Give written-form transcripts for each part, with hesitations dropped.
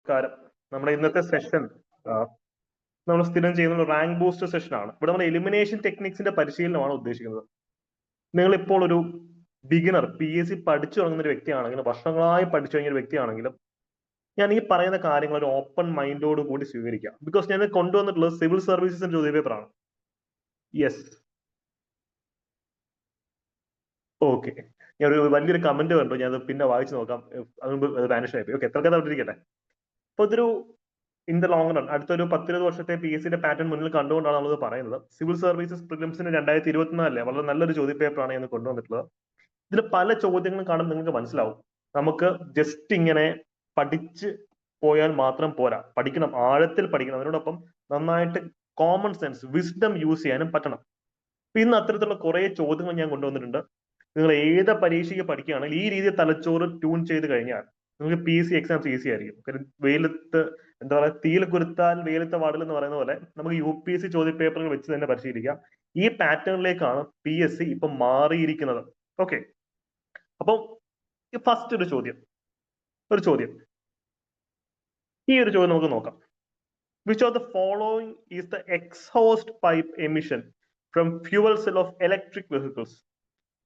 നമസ്കാരം. നമ്മുടെ ഇന്നത്തെ സെഷൻ നമ്മൾ സ്ഥിരം ചെയ്യുന്ന റാങ്ക് ബൂസ്റ്റർ സെഷൻ ആണ്. ഇവിടെ നമ്മൾ എലിമിനേഷൻ ടെക്നിക്സിന്റെ പരിശീലനമാണ് ഉദ്ദേശിക്കുന്നത്. നിങ്ങൾ ഇപ്പോൾ ഒരു ബിഗിനർ PSC പഠിച്ചു തുടങ്ങുന്ന ഒരു വ്യക്തിയാണെങ്കിലും വർഷങ്ങളായി പഠിച്ചു തുടങ്ങിയ ഒരു വ്യക്തിയാണെങ്കിലും ഞാൻ ഈ പറയുന്ന കാര്യങ്ങൾ ഒരു ഓപ്പൺ മൈൻഡോട് കൂടി സ്വീകരിക്കാം. ബിക്കോസ് ഞാൻ കൊണ്ടുവന്നിട്ടുള്ളത് സിവിൽ സർവീസസിന്റെ ചോദ്യപേപ്പറാണ്. Yes, okay. ഞാൻ ഒരു വലിയൊരു കമന്റ് കണ്ടു, ഞാൻ പിന്നെ വായിച്ചു നോക്കാം. അതുകൊണ്ട് വാനിഷ് ആയിപ്പോയി. ഓക്കെ, എത്ര കഥ ഇരിക്കട്ടെ. അപ്പൊ ഇതൊരു ഇൻ ദ ലോങ് റൺ അടുത്തൊരു 10-20 വർഷത്തെ PSCയുടെ പാറ്റേൺ മുന്നിൽ കണ്ടുകൊണ്ടാണ് നമ്മൾ പറയുന്നത്. സിവിൽ സർവീസസ് പ്രിലിംസിന് 2024 വളരെ നല്ലൊരു ചോദ്യപേപ്പറാണ് ഞാൻ കൊണ്ടുവന്നിട്ടുള്ളത്. ഇതിൽ പല ചോദ്യങ്ങളും കാണുമ്പോൾ നിങ്ങൾക്ക് മനസ്സിലാവും നമുക്ക് ജസ്റ്റ് ഇങ്ങനെ പഠിച്ച് പോയാൽ മാത്രം പോരാ, പഠിക്കണം, ആഴത്തിൽ പഠിക്കണം. അതിനോടൊപ്പം നന്നായിട്ട് കോമൺ സെൻസ്, വിസ്ഡം യൂസ് ചെയ്യാനും പറ്റണം. ഇന്ന് അത്തരത്തിലുള്ള കുറെ ചോദ്യങ്ങൾ ഞാൻ കൊണ്ടുവന്നിട്ടുണ്ട്. നിങ്ങൾ ഏത് പരീക്ഷയ്ക്ക് പഠിക്കുകയാണെങ്കിൽ ഈ രീതിയിൽ തലച്ചോറ് ട്യൂൺ ചെയ്ത് കഴിഞ്ഞാൽ നിങ്ങൾക്ക് PSC എക്സാംസ് ഈസി ആയിരിക്കും. കാരണം വെയിലത്ത് എന്താ പറയുക, തീയിൽ കുരുത്താൽ വെയിലത്തെ വാടൽ എന്ന് പറയുന്ന പോലെ നമുക്ക് UPSC ചോദ്യപേപ്പറുകൾ വെച്ച് തന്നെ പരിശീലിക്കാം. ഈ പാറ്റേണിലേക്കാണ് PSC ഇപ്പൊ മാറിയിരിക്കുന്നത്. ഓക്കെ, അപ്പം ഫസ്റ്റ് ഒരു ചോദ്യം ഈ ഒരു ചോദ്യം നമുക്ക് നോക്കാം. Which of the following is the exhaust pipe emission from fuel cell of electric vehicles?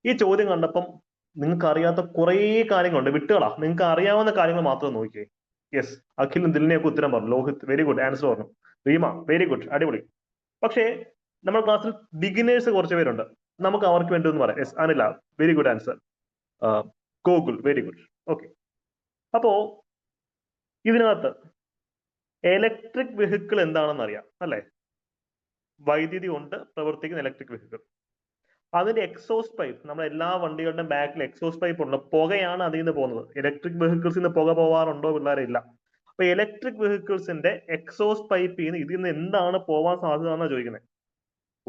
ഈ ചോദ്യം കണ്ടപ്പം നിങ്ങൾക്ക് അറിയാത്ത കുറേ കാര്യങ്ങളുണ്ട്. വിട്ടുകളാ, നിങ്ങൾക്ക് അറിയാവുന്ന കാര്യങ്ങൾ മാത്രം നോക്കിയേ. യെസ്, അഖിലും ദിലിനെയൊക്കെ ഉത്തരം പറഞ്ഞു. ലോഹിത് വെരി ഗുഡ് ആൻസർ പറഞ്ഞു. റീമ വെരി ഗുഡ്, അടിപൊളി. പക്ഷേ നമ്മുടെ ക്ലാസ്സിൽ ബിഗിനേഴ്സ് കുറച്ച് പേരുണ്ട്, നമുക്ക് അവർക്ക് വേണ്ടി ഒന്ന് പറയാം. Yes, Anila very good answer. Gokul very good. Okay, അപ്പോ ഇതിനകത്ത് ഇലക്ട്രിക് വെഹിക്കിൾ എന്താണെന്ന് അറിയാം അല്ലെ? വൈദ്യുതി കൊണ്ട് പ്രവർത്തിക്കുന്ന ഇലക്ട്രിക് വെഹിക്കിൾ. അതിന്റെ എക്സോസ്റ്റ് പൈപ്പ്, നമ്മുടെ എല്ലാ വണ്ടികളുടെയും ബാക്കിൽ എക്സോസ്റ്റ് പൈപ്പ് ഉണ്ട്. പുകയാണ് അതിൽ നിന്ന് പോകുന്നത്. ഇലക്ട്രിക് വെഹിക്കിൾസിൽ നിന്ന് പുക പോവാറുണ്ടോ പിള്ളേരെ? ഇല്ല. അപ്പൊ ഇലക്ട്രിക് വെഹിക്കിൾസിന്റെ എക്സോസ്റ്റ് പൈപ്പിൽ നിന്ന് ഇതിൽ നിന്ന് എന്താണ് പോവാൻ സാധ്യത എന്നാണ് ചോദിക്കുന്നത്.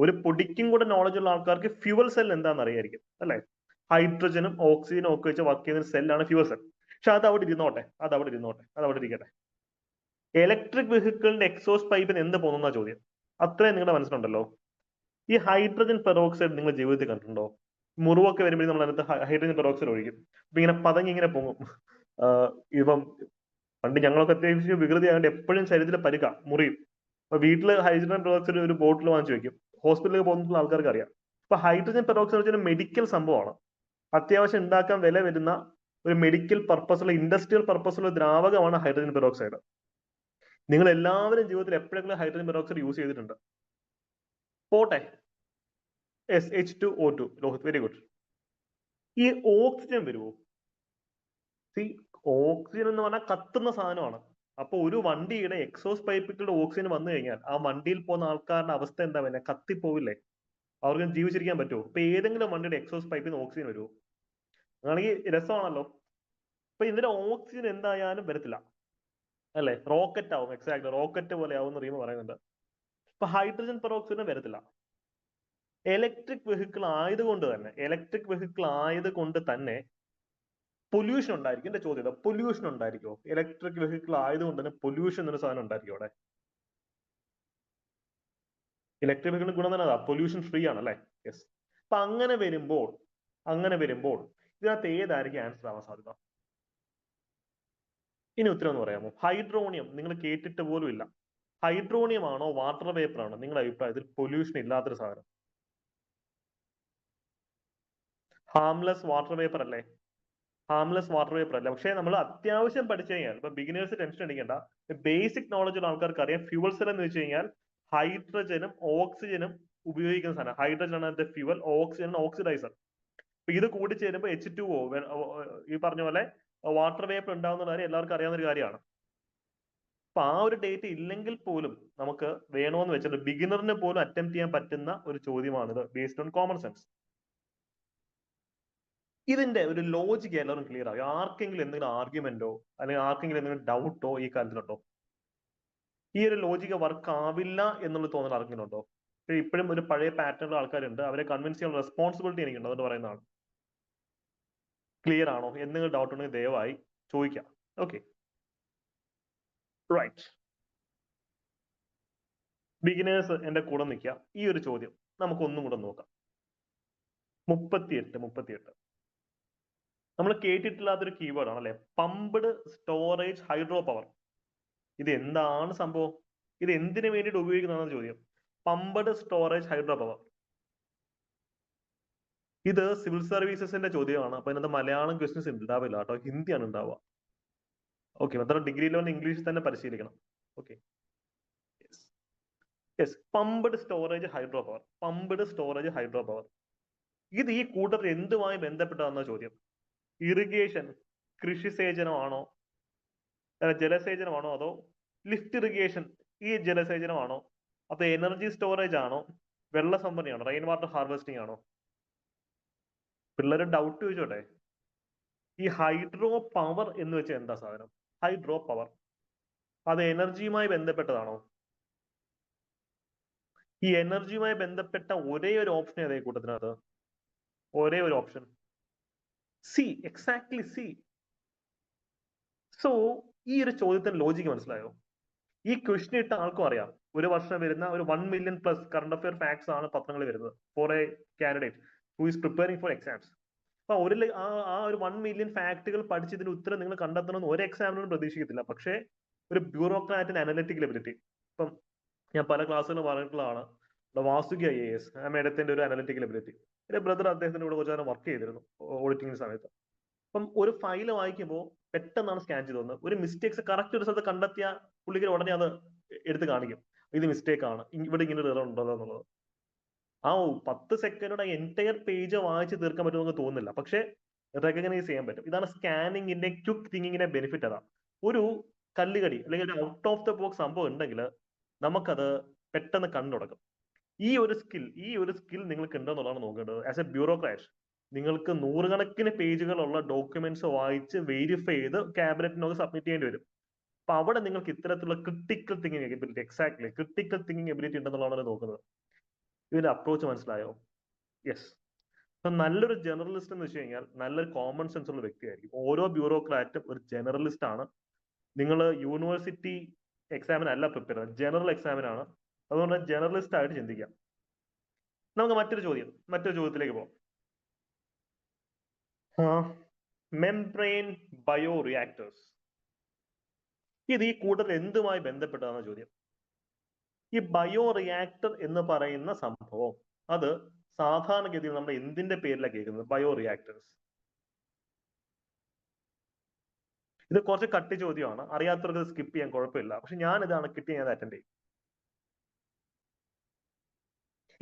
ഒരു പൊടിക്കും കൂടെ നോളജ് ഉള്ള ആൾക്കാർക്ക് ഫ്യൂവൽ സെൽ എന്താണെന്ന് അറിയായിരിക്കും അല്ലെ? ഹൈഡ്രജനും ഓക്സിജനും ഒക്കെ വെച്ച് വർക്ക് ചെയ്യുന്ന സെല്ലാണ് ഫ്യൂവൽ സെൽ. പക്ഷെ അത് അവിടെ ഇരിക്കട്ടെ. ഇലക്ട്രിക് വെഹിക്കിളിന്റെ എക്സോസ്റ്റ് പൈപ്പിന് എന്ത് പോകുന്ന ചോദ്യം. അത്രയും നിങ്ങളുടെ മനസ്സിലുണ്ടല്ലോ. ഈ ഹൈഡ്രജൻ പെറോക്സൈഡ് നിങ്ങൾ ജീവിതത്തിൽ കണ്ടിട്ടുണ്ടോ? മുറിവൊക്കെ വരുമ്പോഴേ നമ്മൾ അതിനകത്ത് ഹൈഡ്രജൻ പെറോക്സൈഡ് ഒഴിക്കും. അപ്പൊ ഇങ്ങനെ പതങ്ങി ഇങ്ങനെ പൊങ്ങും. ഇപ്പം പണ്ട് ഞങ്ങളൊക്കെ അത്യാവശ്യം വികൃതിയായതുകൊണ്ട് എപ്പോഴും ശരീരത്തിൽ പരുക്ക, മുറിയും. അപ്പൊ വീട്ടില് ഹൈഡ്രജൻ പെറോക്സൈഡ് ഒരു ബോട്ടിൽ വാങ്ങിച്ചു വെക്കും. ഹോസ്പിറ്റലിൽ പോകുന്ന ആൾക്കാർക്ക് അറിയാം. അപ്പൊ ഹൈഡ്രജൻ പെറോക്സൈഡ് ഒരു മെഡിക്കൽ സംഭവമാണ്. അത്യാവശ്യം ഉണ്ടാക്കാൻ വില വരുന്ന ഒരു മെഡിക്കൽ പർപ്പസുള്ള, ഇൻഡസ്ട്രിയൽ പർപ്പസുള്ള ദ്രാവകമാണ് ഹൈഡ്രജൻ പെറോക്സൈഡ്. നിങ്ങൾ എല്ലാവരും ജീവിതത്തിൽ എപ്പോഴെങ്കിലും ഹൈഡ്രജൻ പെറോക്സൈഡ് യൂസ് ചെയ്തിട്ടുണ്ട്? പോട്ടെ, H2O2. Lohit very good. ഈ ഓക്സിജൻ വരുമോ? ഓക്സിജൻ എന്ന് പറഞ്ഞാൽ കത്തുന്ന സാധനമാണ്. അപ്പൊ ഒരു വണ്ടിയുടെ എക്സോസ്റ്റ് പൈപ്പിലുള്ള ഓക്സിജൻ വന്നു കഴിഞ്ഞാൽ ആ വണ്ടിയിൽ പോകുന്ന ആൾക്കാരുടെ അവസ്ഥ എന്താ പറയുക? കത്തിപ്പോവില്ലേ? അവർക്ക് ജീവിച്ചിരിക്കാൻ പറ്റുമോ? ഇപ്പൊ ഏതെങ്കിലും വണ്ടിയുടെ എക്സോസ്റ്റ് പൈപ്പിൽ നിന്ന് ഓക്സിജൻ വരുമോ? ആണെങ്കിൽ രസമാണല്ലോ. അപ്പൊ ഇതിന്റെ ഓക്സിജൻ എന്തായാലും വരത്തില്ല അല്ലെ? റോക്കറ്റ് ആവും. എക്സാക്ട് റോക്കറ്റ് പോലെ ആവും എന്ന് റീമ പറയുന്നുണ്ട്. ഇപ്പൊ ഹൈഡ്രജൻ പെറോക്സൈഡിന് വരത്തില്ല. ഇലക്ട്രിക് വെഹിക്കിൾ ആയതുകൊണ്ട് തന്നെ പൊല്യൂഷൻ ഉണ്ടായിരിക്കും. എന്റെ ചോദ്യം, പൊല്യൂഷൻ ഉണ്ടായിരിക്കുമോ? ഇലക്ട്രിക് വെഹിക്കിൾ ആയതുകൊണ്ട് തന്നെ പൊല്യൂഷൻ എന്നൊരു സാധനം ഉണ്ടായിരിക്കും അവിടെ? ഇലക്ട്രിക് വെഹിക്കിളിന് ഗുണം തന്നെ അതാ, പൊല്യൂഷൻ ഫ്രീ ആണ് അല്ലെ? യെസ്. അപ്പൊ അങ്ങനെ വരുമ്പോൾ ഇതിനകത്ത് ഏതായിരിക്കും ആൻസർ ആവാൻ സാധ്യത? ഇനി ഉത്തരം എന്ന് പറയാമോ? ഹൈഡ്രോണിയം നിങ്ങൾ കേട്ടിട്ട് പോലും ഇല്ല. ഹൈഡ്രോണിയം ആണോ വാട്ടർ വേപ്പർ ആണോ നിങ്ങളുടെ അഭിപ്രായത്തിൽ പൊല്യൂഷൻ ഇല്ലാത്തൊരു സാധനം? ഹാംലെസ് വാട്ടർ വേപ്പർ അല്ലേ? പക്ഷേ നമ്മൾ അത്യാവശ്യം പഠിച്ചു കഴിഞ്ഞാൽ, ഇപ്പൊ ബിഗിനേഴ്സ് ടെൻഷൻ അടിക്കേണ്ട, ബേസിക് നോളജ് ഉള്ള ആൾക്കാർക്ക് അറിയാം. ഫ്യൂവൽ സെൽ എന്ന് വെച്ച് കഴിഞ്ഞാൽ ഹൈഡ്രജനും ഓക്സിജനും ഉപയോഗിക്കുന്ന സാധനം. ഹൈഡ്രജൻ ആണ് അതിന്റെ ഫ്യൂവൽ, ഓക്സിജൻ ഓക്സിഡൈസർ. അപ്പൊ ഇത് കൂടി ചേരുമ്പോൾ H2O, ഈ പറഞ്ഞ പോലെ വാട്ടർ വേപ്പർ ഉണ്ടാവുന്ന കാര്യം എല്ലാവർക്കും അറിയാവുന്ന ഒരു കാര്യമാണ്. അപ്പൊ ആ ഒരു ഡേറ്റ് ഇല്ലെങ്കിൽ പോലും നമുക്ക് വേണമെന്ന് വെച്ചിട്ട് ബിഗിനറിന് പോലും അറ്റംപ്റ്റ് ചെയ്യാൻ പറ്റുന്ന ഒരു ചോദ്യമാണിത്, ബേസ്ഡ് ഓൺ കോമൺ സെൻസ്. ഇതിന്റെ ഒരു ലോജിക് എല്ലാവരും ക്ലിയർ ആകും. ആർക്കെങ്കിലും എന്തെങ്കിലും ആർഗ്യുമെന്റോ അല്ലെങ്കിൽ ആർക്കെങ്കിലും എന്തെങ്കിലും ഡൗട്ടോ ഈ കാര്യത്തിലുണ്ടോ? ഈ ഒരു ലോജിക് വർക്ക് ആവില്ല എന്നുള്ള തോന്നൽ ആർക്കെങ്കിലും ഉണ്ടോ? ഇപ്പോഴും ഒരു പഴയ പാറ്റേണിലുള്ള ആൾക്കാരുണ്ട്, അവരെ കൺവിൻസ് ചെയ്യാനുള്ള റെസ്പോൺസിബിലിറ്റി എനിക്കുണ്ട്, അതുകൊണ്ട് പറയുന്നതാണ്. ക്ലിയർ ആണോ? എന്തെങ്കിലും ഡൗട്ട് ഉണ്ടെങ്കിൽ ദയവായി ചോദിക്കാം. Okay, right. ബിഗിനേഴ്സ് എന്റെ കൂടെ നിൽക്കുക. ഈ ഒരു ചോദ്യം നമുക്ക് ഒന്നും കൂടെ നോക്കാം. 38 നമ്മൾ കേട്ടിട്ടില്ലാത്തൊരു കീവേഡ് ആണ് അല്ലെ? Pumped storage hydro power. ഇത് എന്താണ് സംഭവം? ഇത് എന്തിനു വേണ്ടിയിട്ട് ഉപയോഗിക്കുന്നതാണ് ചോദ്യം. പമ്പഡ് സ്റ്റോറേജ് ഹൈഡ്രോ പവർ. ഇത് സിവിൽ സർവീസസിന്റെ ചോദ്യമാണ്. അപ്പൊ ഇതിനകത്ത് മലയാളം ക്വസ്റ്റ്യൻസ് ഉണ്ടാവില്ല കേട്ടോ, ഹിന്ദിയാണ് ഉണ്ടാവുക. ഓക്കെ, മാത്രം ഡിഗ്രി ലെവൽ ഇംഗ്ലീഷിൽ തന്നെ പരിശീലിക്കണം. Okay, yes, pumped storage hydro power. Pumped storage hydro power. ഇത് ഈ കൂട്ടത്തിൽ എന്തുമായി ബന്ധപ്പെട്ടാണെന്ന ചോദ്യം. ഇറിഗേഷൻ, കൃഷിസേചനമാണോ, ജലസേചനമാണോ, അതോ ലിഫ്റ്റ് ഇറിഗേഷൻ, ഈ ജലസേചനമാണോ, അതോ എനർജി സ്റ്റോറേജ് ആണോ, വെള്ള സംഭരണിയാണോ, റെയിൻ വാട്ടർ ഹാർവെസ്റ്റിംഗ് ആണോ? പിള്ളേർ ഡൗട്ട് ചോദിച്ചോട്ടെ, ഈ ഹൈഡ്രോ പവർ എന്ന് വെച്ചാൽ എന്താ സാധനം? ഹൈഡ്രോ പവർ അത് എനർജിയുമായി ബന്ധപ്പെട്ടതാണോ? ഈ എനർജിയുമായി ബന്ധപ്പെട്ട ഒരേ ഒരു ഓപ്ഷൻ ഏതാ ഈ കൂട്ടത്തിനകത്ത്? ഒരേ ഒരു option C, exactly C. So ഈ ഒരു ചോദ്യത്തിന് ലോജിക്ക് മനസ്സിലായോ? ഈ ക്വസ്റ്റ്യൻ ഇട്ട ആൾക്കും അറിയാം, ഒരു വർഷം വരുന്ന ഒരു 1 million plus current affair facts ആണ് പത്രങ്ങളിൽ വരുന്നത് for a candidate who is preparing for exams. അപ്പൊ ആ ഒരു 1 million ഫാക്ടുകൾ പഠിച്ച് ഇതിന് ഉത്തരം നിങ്ങൾ കണ്ടെത്തണമെന്ന് ഒരു എക്സാമിനും പ്രതീക്ഷിക്കത്തില്ല. പക്ഷേ ഒരു ബ്യൂറോക്രാറ്റിന് അനലിറ്റിക്കൽ എബിലിറ്റി, ഇപ്പം ഞാൻ പല ക്ലാസ്സുകളും പറഞ്ഞിട്ടുള്ളതാണ്, വാസുകി IAS, ആ മേഡത്തിന്റെ ഒരു അനലിറ്റിക്കൽ എബിലിറ്റി. എന്റെ ബ്രദർ അദ്ദേഹത്തിന്റെ കൂടെ കുറച്ച് നേരം വർക്ക് ചെയ്തിരുന്നു ഓഡിറ്റിംഗ് സമയത്ത്. അപ്പം ഒരു ഫയൽ വായിക്കുമ്പോൾ പെട്ടെന്നാണ് സ്കാൻ ചെയ്ത് വന്നത്. ഒരു മിസ്റ്റേക്സ് കറക്റ്റ് ഒരു സ്ഥലത്ത് കണ്ടെത്തിയ പുള്ളിക്ക് ഉടനെ അത് എടുത്ത് കാണിക്കും, ഇത് മിസ്റ്റേക്ക് ആണ്, ഇവിടെ ഇങ്ങനെ ഒരു എറർ ഉണ്ടല്ലോ എന്നുള്ളത്. ആ 10 സെക്കൻഡോടെ എൻറ്റയർ പേജ് വായിച്ച് തീർക്കാൻ പറ്റുമെന്ന് തോന്നുന്നില്ല, പക്ഷെ റെക്കഗ്നൈസ് ചെയ്യാൻ പറ്റും. ഇതാണ് സ്കാനിങ്ങിന്റെ ക്വിക്ക് തിങ്കിങ്ങിന്റെ ബെനിഫിറ്റ്. അതാ ഒരു കല്ലുകടി അല്ലെങ്കിൽ ഒരു ഔട്ട് ഓഫ് ദ ബോക്സ് സംഭവം ഉണ്ടെങ്കിൽ നമുക്കത് പെട്ടെന്ന് കണ്ടുടക്കും. ഈ ഒരു സ്കിൽ നിങ്ങൾക്ക് ഉണ്ടെന്നുള്ളതാണ് നോക്കേണ്ടത്. ആസ് എ ബ്യൂറോക്രാറ്റ് നിങ്ങൾക്ക് നൂറുകണക്കിന് പേജുകളുള്ള ഡോക്യുമെന്റ്സ് വായിച്ച് വെരിഫൈ ചെയ്ത് ക്യാബിനറ്റിനൊക്കെ സബ്മിറ്റ് ചെയ്യേണ്ടി വരും. അപ്പൊ അവിടെ നിങ്ങൾക്ക് ഇത്തരത്തിലുള്ള critical thinking ability, exactly critical thinking ability ഉണ്ടെന്നുള്ളതാണ് നോക്കുന്നത്. ഇതിന്റെ അപ്രോച്ച് മനസ്സിലായോ? യെസ്. അപ്പൊ നല്ലൊരു ജനറലിസ്റ്റ് എന്ന് വെച്ച് കഴിഞ്ഞാൽ നല്ലൊരു കോമൺ സെൻസ് ഉള്ള വ്യക്തിയായിരിക്കും. ഓരോ ബ്യൂറോക്രാറ്റും ഒരു ജനറലിസ്റ്റ് ആണ്. നിങ്ങൾ യൂണിവേഴ്സിറ്റി എക്സാമിനല്ല പ്രിപ്പയർ ചെയ്യുന്നത്, ജനറൽ എക്സാമിനാണ്. അതുകൊണ്ട് ജനറലിസ്റ്റ് ആയിട്ട് ചിന്തിക്കാം. നമുക്ക് മറ്റൊരു ചോദ്യത്തിലേക്ക് പോകാം. Membrane bio reactors. ഇത് ഈ കൂട്ടത്തിൽ എന്തുമായി ബന്ധപ്പെട്ടതാണ് ചോദ്യം. ഈ ബയോ റിയാക്ടർ എന്ന് പറയുന്ന സംഭവം അത് സാധാരണഗതിയിൽ നമ്മൾ എന്തിന്റെ പേരിലാണ് കേൾക്കുന്നത്? Bio reactors. ഇത് കുറച്ച് കട്ടി ചോദ്യമാണ്, അറിയാത്തവർക്ക് സ്കിപ്പ് ചെയ്യാൻ കുഴപ്പമില്ല. പക്ഷെ ഞാൻ ഇതാണ് കിട്ടി, ഞാൻ അറ്റൻഡ് ചെയ്യും.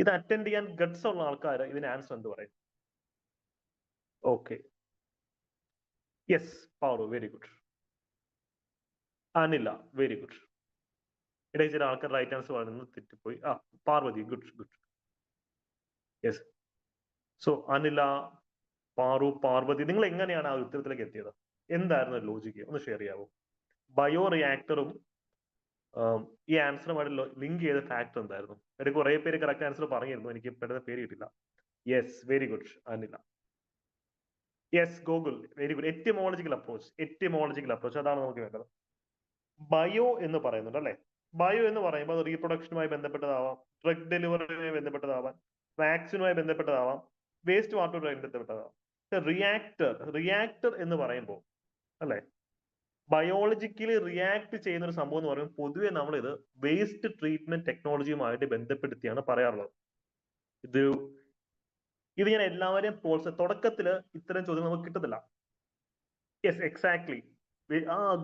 ഇത് അറ്റൻഡ് ചെയ്യാൻ ഗട്ട്സ് ഉള്ള ആൾക്കാർ ഇതിന് ആൻസർ എന്ത് പറയും? Okay, yes, Paru, very good. Anila, very good. ഇടയിൽ ചില ആൾക്കാർ റൈറ്റ് ആൻസർ പറയുന്നത് തെറ്റിപ്പോയി. Parvathi, good good. Yes. So Anila, Paru, Parvathi, നിങ്ങൾ എങ്ങനെയാണ് ആ ഉത്തരത്തിലേക്ക് എത്തിയത്? എന്തായിരുന്നു ലോജിക്ക്? ഒന്ന് ഷെയർ ചെയ്യാവോ? ബയോ റിയാക്ടറും ഈ ആൻസറുമായിട്ട് ലിങ്ക് ചെയ്ത ഫാക്ടർ എന്തായിരുന്നു? എനിക്ക് കുറെ പേര് കറക്റ്റ് ആൻസർ പറഞ്ഞിരുന്നു, എനിക്ക് പെട്ടെന്ന് പേര് കിട്ടില്ല. Yes, very good Anila. Yes, Google, very good. Etymological approach അതാണ് നമുക്ക് വേണ്ടത്. ബയോ എന്ന് പറയുന്നുണ്ട് അല്ലെ? ബയോ എന്ന് പറയുമ്പോൾ അത് റീപ്രൊഡക്ഷനുമായി ബന്ധപ്പെട്ടതാവാം, ഡ്രഗ് ഡെലിവറിയുമായി ബന്ധപ്പെട്ടതാവാം, വാക്സിനുമായി ബന്ധപ്പെട്ടതാവാം, വേസ്റ്റ് വാട്ടറുമായി ബന്ധപ്പെട്ടതാവാം. റിയാക്ടർ എന്ന് പറയുമ്പോൾ അല്ലെ, ബയോളജിക്കലി റിയാക്ട് ചെയ്യുന്ന ഒരു സംഭവം എന്ന് പറയുമ്പോൾ പൊതുവെ നമ്മൾ ഇത് വേസ്റ്റ് ട്രീറ്റ്മെന്റ് ടെക്നോളജിയുമായിട്ട് ബന്ധപ്പെടുത്തിയാണ് പറയാറുള്ളത്. ഇത് ഞാൻ എല്ലാവരെയും തുടക്കത്തിൽ ഇത്തരം ചോദ്യങ്ങൾ നമുക്ക് കിട്ടത്തില്ല. Yes, exactly.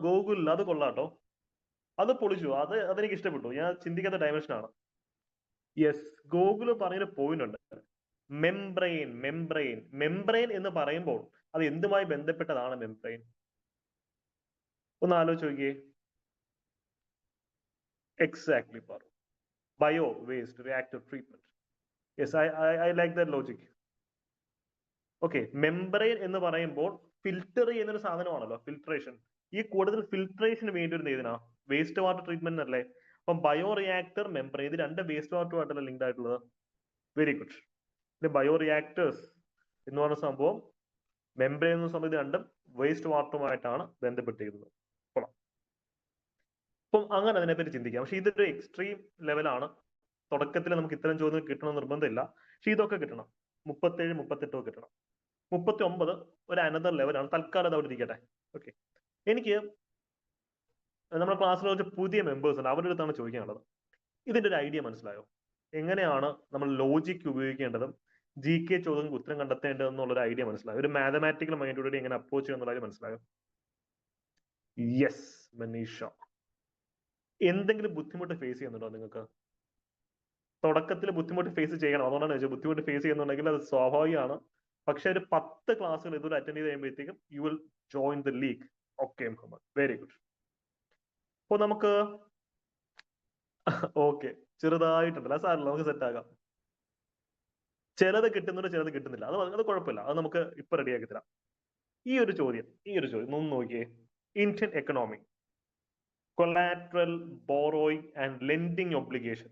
ഗൂഗിളിൽ അത് കൊള്ളാട്ടോ, അത് പൊളിച്ചു, അതെനിക്ക് ഇഷ്ടപ്പെട്ടു, ഞാൻ ചിന്തിക്കാത്ത ഡയമെൻഷൻ ആണ്. യെസ്, ഗൂഗിള് പറഞ്ഞൊരു പോയിന്റ് ഉണ്ട്, മെംബ്രെയിൻ എന്ന് പറയുമ്പോൾ അത് എന്തുമായി ബന്ധപ്പെട്ടതാണ് മെംബ്രെയിൻ? ഒന്ന് ആലോചിച്ച് നോക്കിയേ. എക്സാക്ട്ലി പറഞ്ഞു, bio waste reactor treatment. Yes, I like that logic. Okay, membrane എന്ന് പറയുമ്പോൾ ഫിൽറ്റർ ചെയ്യുന്ന ഒരു സാധനമാണല്ലോ, ഫിൽട്രേഷൻ. ഈ കൂടുതൽ ഫിൽട്രേഷന് വേണ്ടി ഒരു ഇതിനാ വേസ്റ്റ് വാട്ടർ ട്രീറ്റ്മെന്റ് അല്ലേ? അപ്പം ബയോ റിയാക്ടർ, മെംബ്രെയിൻ, ഇത് രണ്ട് വേസ്റ്റ് വാട്ടറുമായിട്ടല്ല ലിങ്ക് ആയിട്ടുള്ളത്. Very good. ഇത് ബയോ റിയാക്ടേഴ്സ് എന്ന് പറഞ്ഞ സംഭവം, മെംബ്രെയിൻ എന്ന സംഭവം, ഇത് രണ്ടും വേസ്റ്റ് വാട്ടറുമായിട്ടാണ് ബന്ധപ്പെട്ടിരിക്കുന്നത്. അപ്പം അങ്ങനെ അതിനെപ്പറ്റി ചിന്തിക്കാം. പക്ഷെ ഇതൊരു എക്സ്ട്രീം ലെവലാണ്. തുടക്കത്തിൽ നമുക്ക് ഇത്തരം ചോദ്യങ്ങൾ കിട്ടണമെന്ന് നിർബന്ധമില്ല. പക്ഷെ ഇതൊക്കെ കിട്ടണം, 37, 38 കിട്ടണം. 39 ഒരു അനദർ ലെവലാണ്. തൽക്കാലം അത് അവിടെ ഇരിക്കട്ടെ. ഓക്കെ, എനിക്ക് നമ്മുടെ ക്ലാസ്സിൽ കുറച്ച് പുതിയ മെമ്പേഴ്സ് ഉണ്ട്, അവരുടെ അടുത്താണ് ചോദിക്കാനുള്ളത്. ഇതിന്റെ ഒരു ഐഡിയ മനസ്സിലായോ? എങ്ങനെയാണ് നമ്മൾ ലോജിക് ഉപയോഗിക്കേണ്ടതും GK ചോദ്യങ്ങൾക്ക് ഉത്തരം കണ്ടെത്തേണ്ടതെന്നുള്ള ഒരു ഐഡിയ മനസ്സിലായോ? ഒരു മാത്തമാറ്റിക്കൽ മൈൻഡോടെ എങ്ങനെ അപ്രോച്ച് ചെയ്യുന്നുള്ള മനസ്സിലായോ? യെസ് മനീഷ. എന്തെങ്കിലും ബുദ്ധിമുട്ട് ഫേസ് ചെയ്യുന്നുണ്ടോ നിങ്ങൾക്ക്? തുടക്കത്തിൽ ബുദ്ധിമുട്ട് ഫേസ് ചെയ്യണം, അതുകൊണ്ടാണ് ചോദിച്ചത്. ബുദ്ധിമുട്ട് ഫേസ് ചെയ്യുന്നുണ്ടെങ്കിൽ അത് സ്വാഭാവികമാണ്. പക്ഷെ ഒരു 10 ക്ലാസ്സുകൾ ഇതുവരെ അറ്റൻഡ് ചെയ്ത് കഴിയുമ്പോഴത്തേക്കും you will join the league. Okay Muhammad, very good. അപ്പൊ നമുക്ക് ഓക്കെ ചെറുതായിട്ടുണ്ടല്ലോ, സാറില്ല, നമുക്ക് സെറ്റ് ആകാം. ചിലത് കിട്ടുന്നുണ്ട്, ചിലത് കിട്ടുന്നില്ല. അത് കുഴപ്പമില്ല, അത് നമുക്ക് ഇപ്പൊ റെഡിയാക്കി തരാം. ഈ ഒരു ചോദ്യം ഒന്ന് നോക്കിയേ. Indian economy, collateral, borrowing and lending obligation,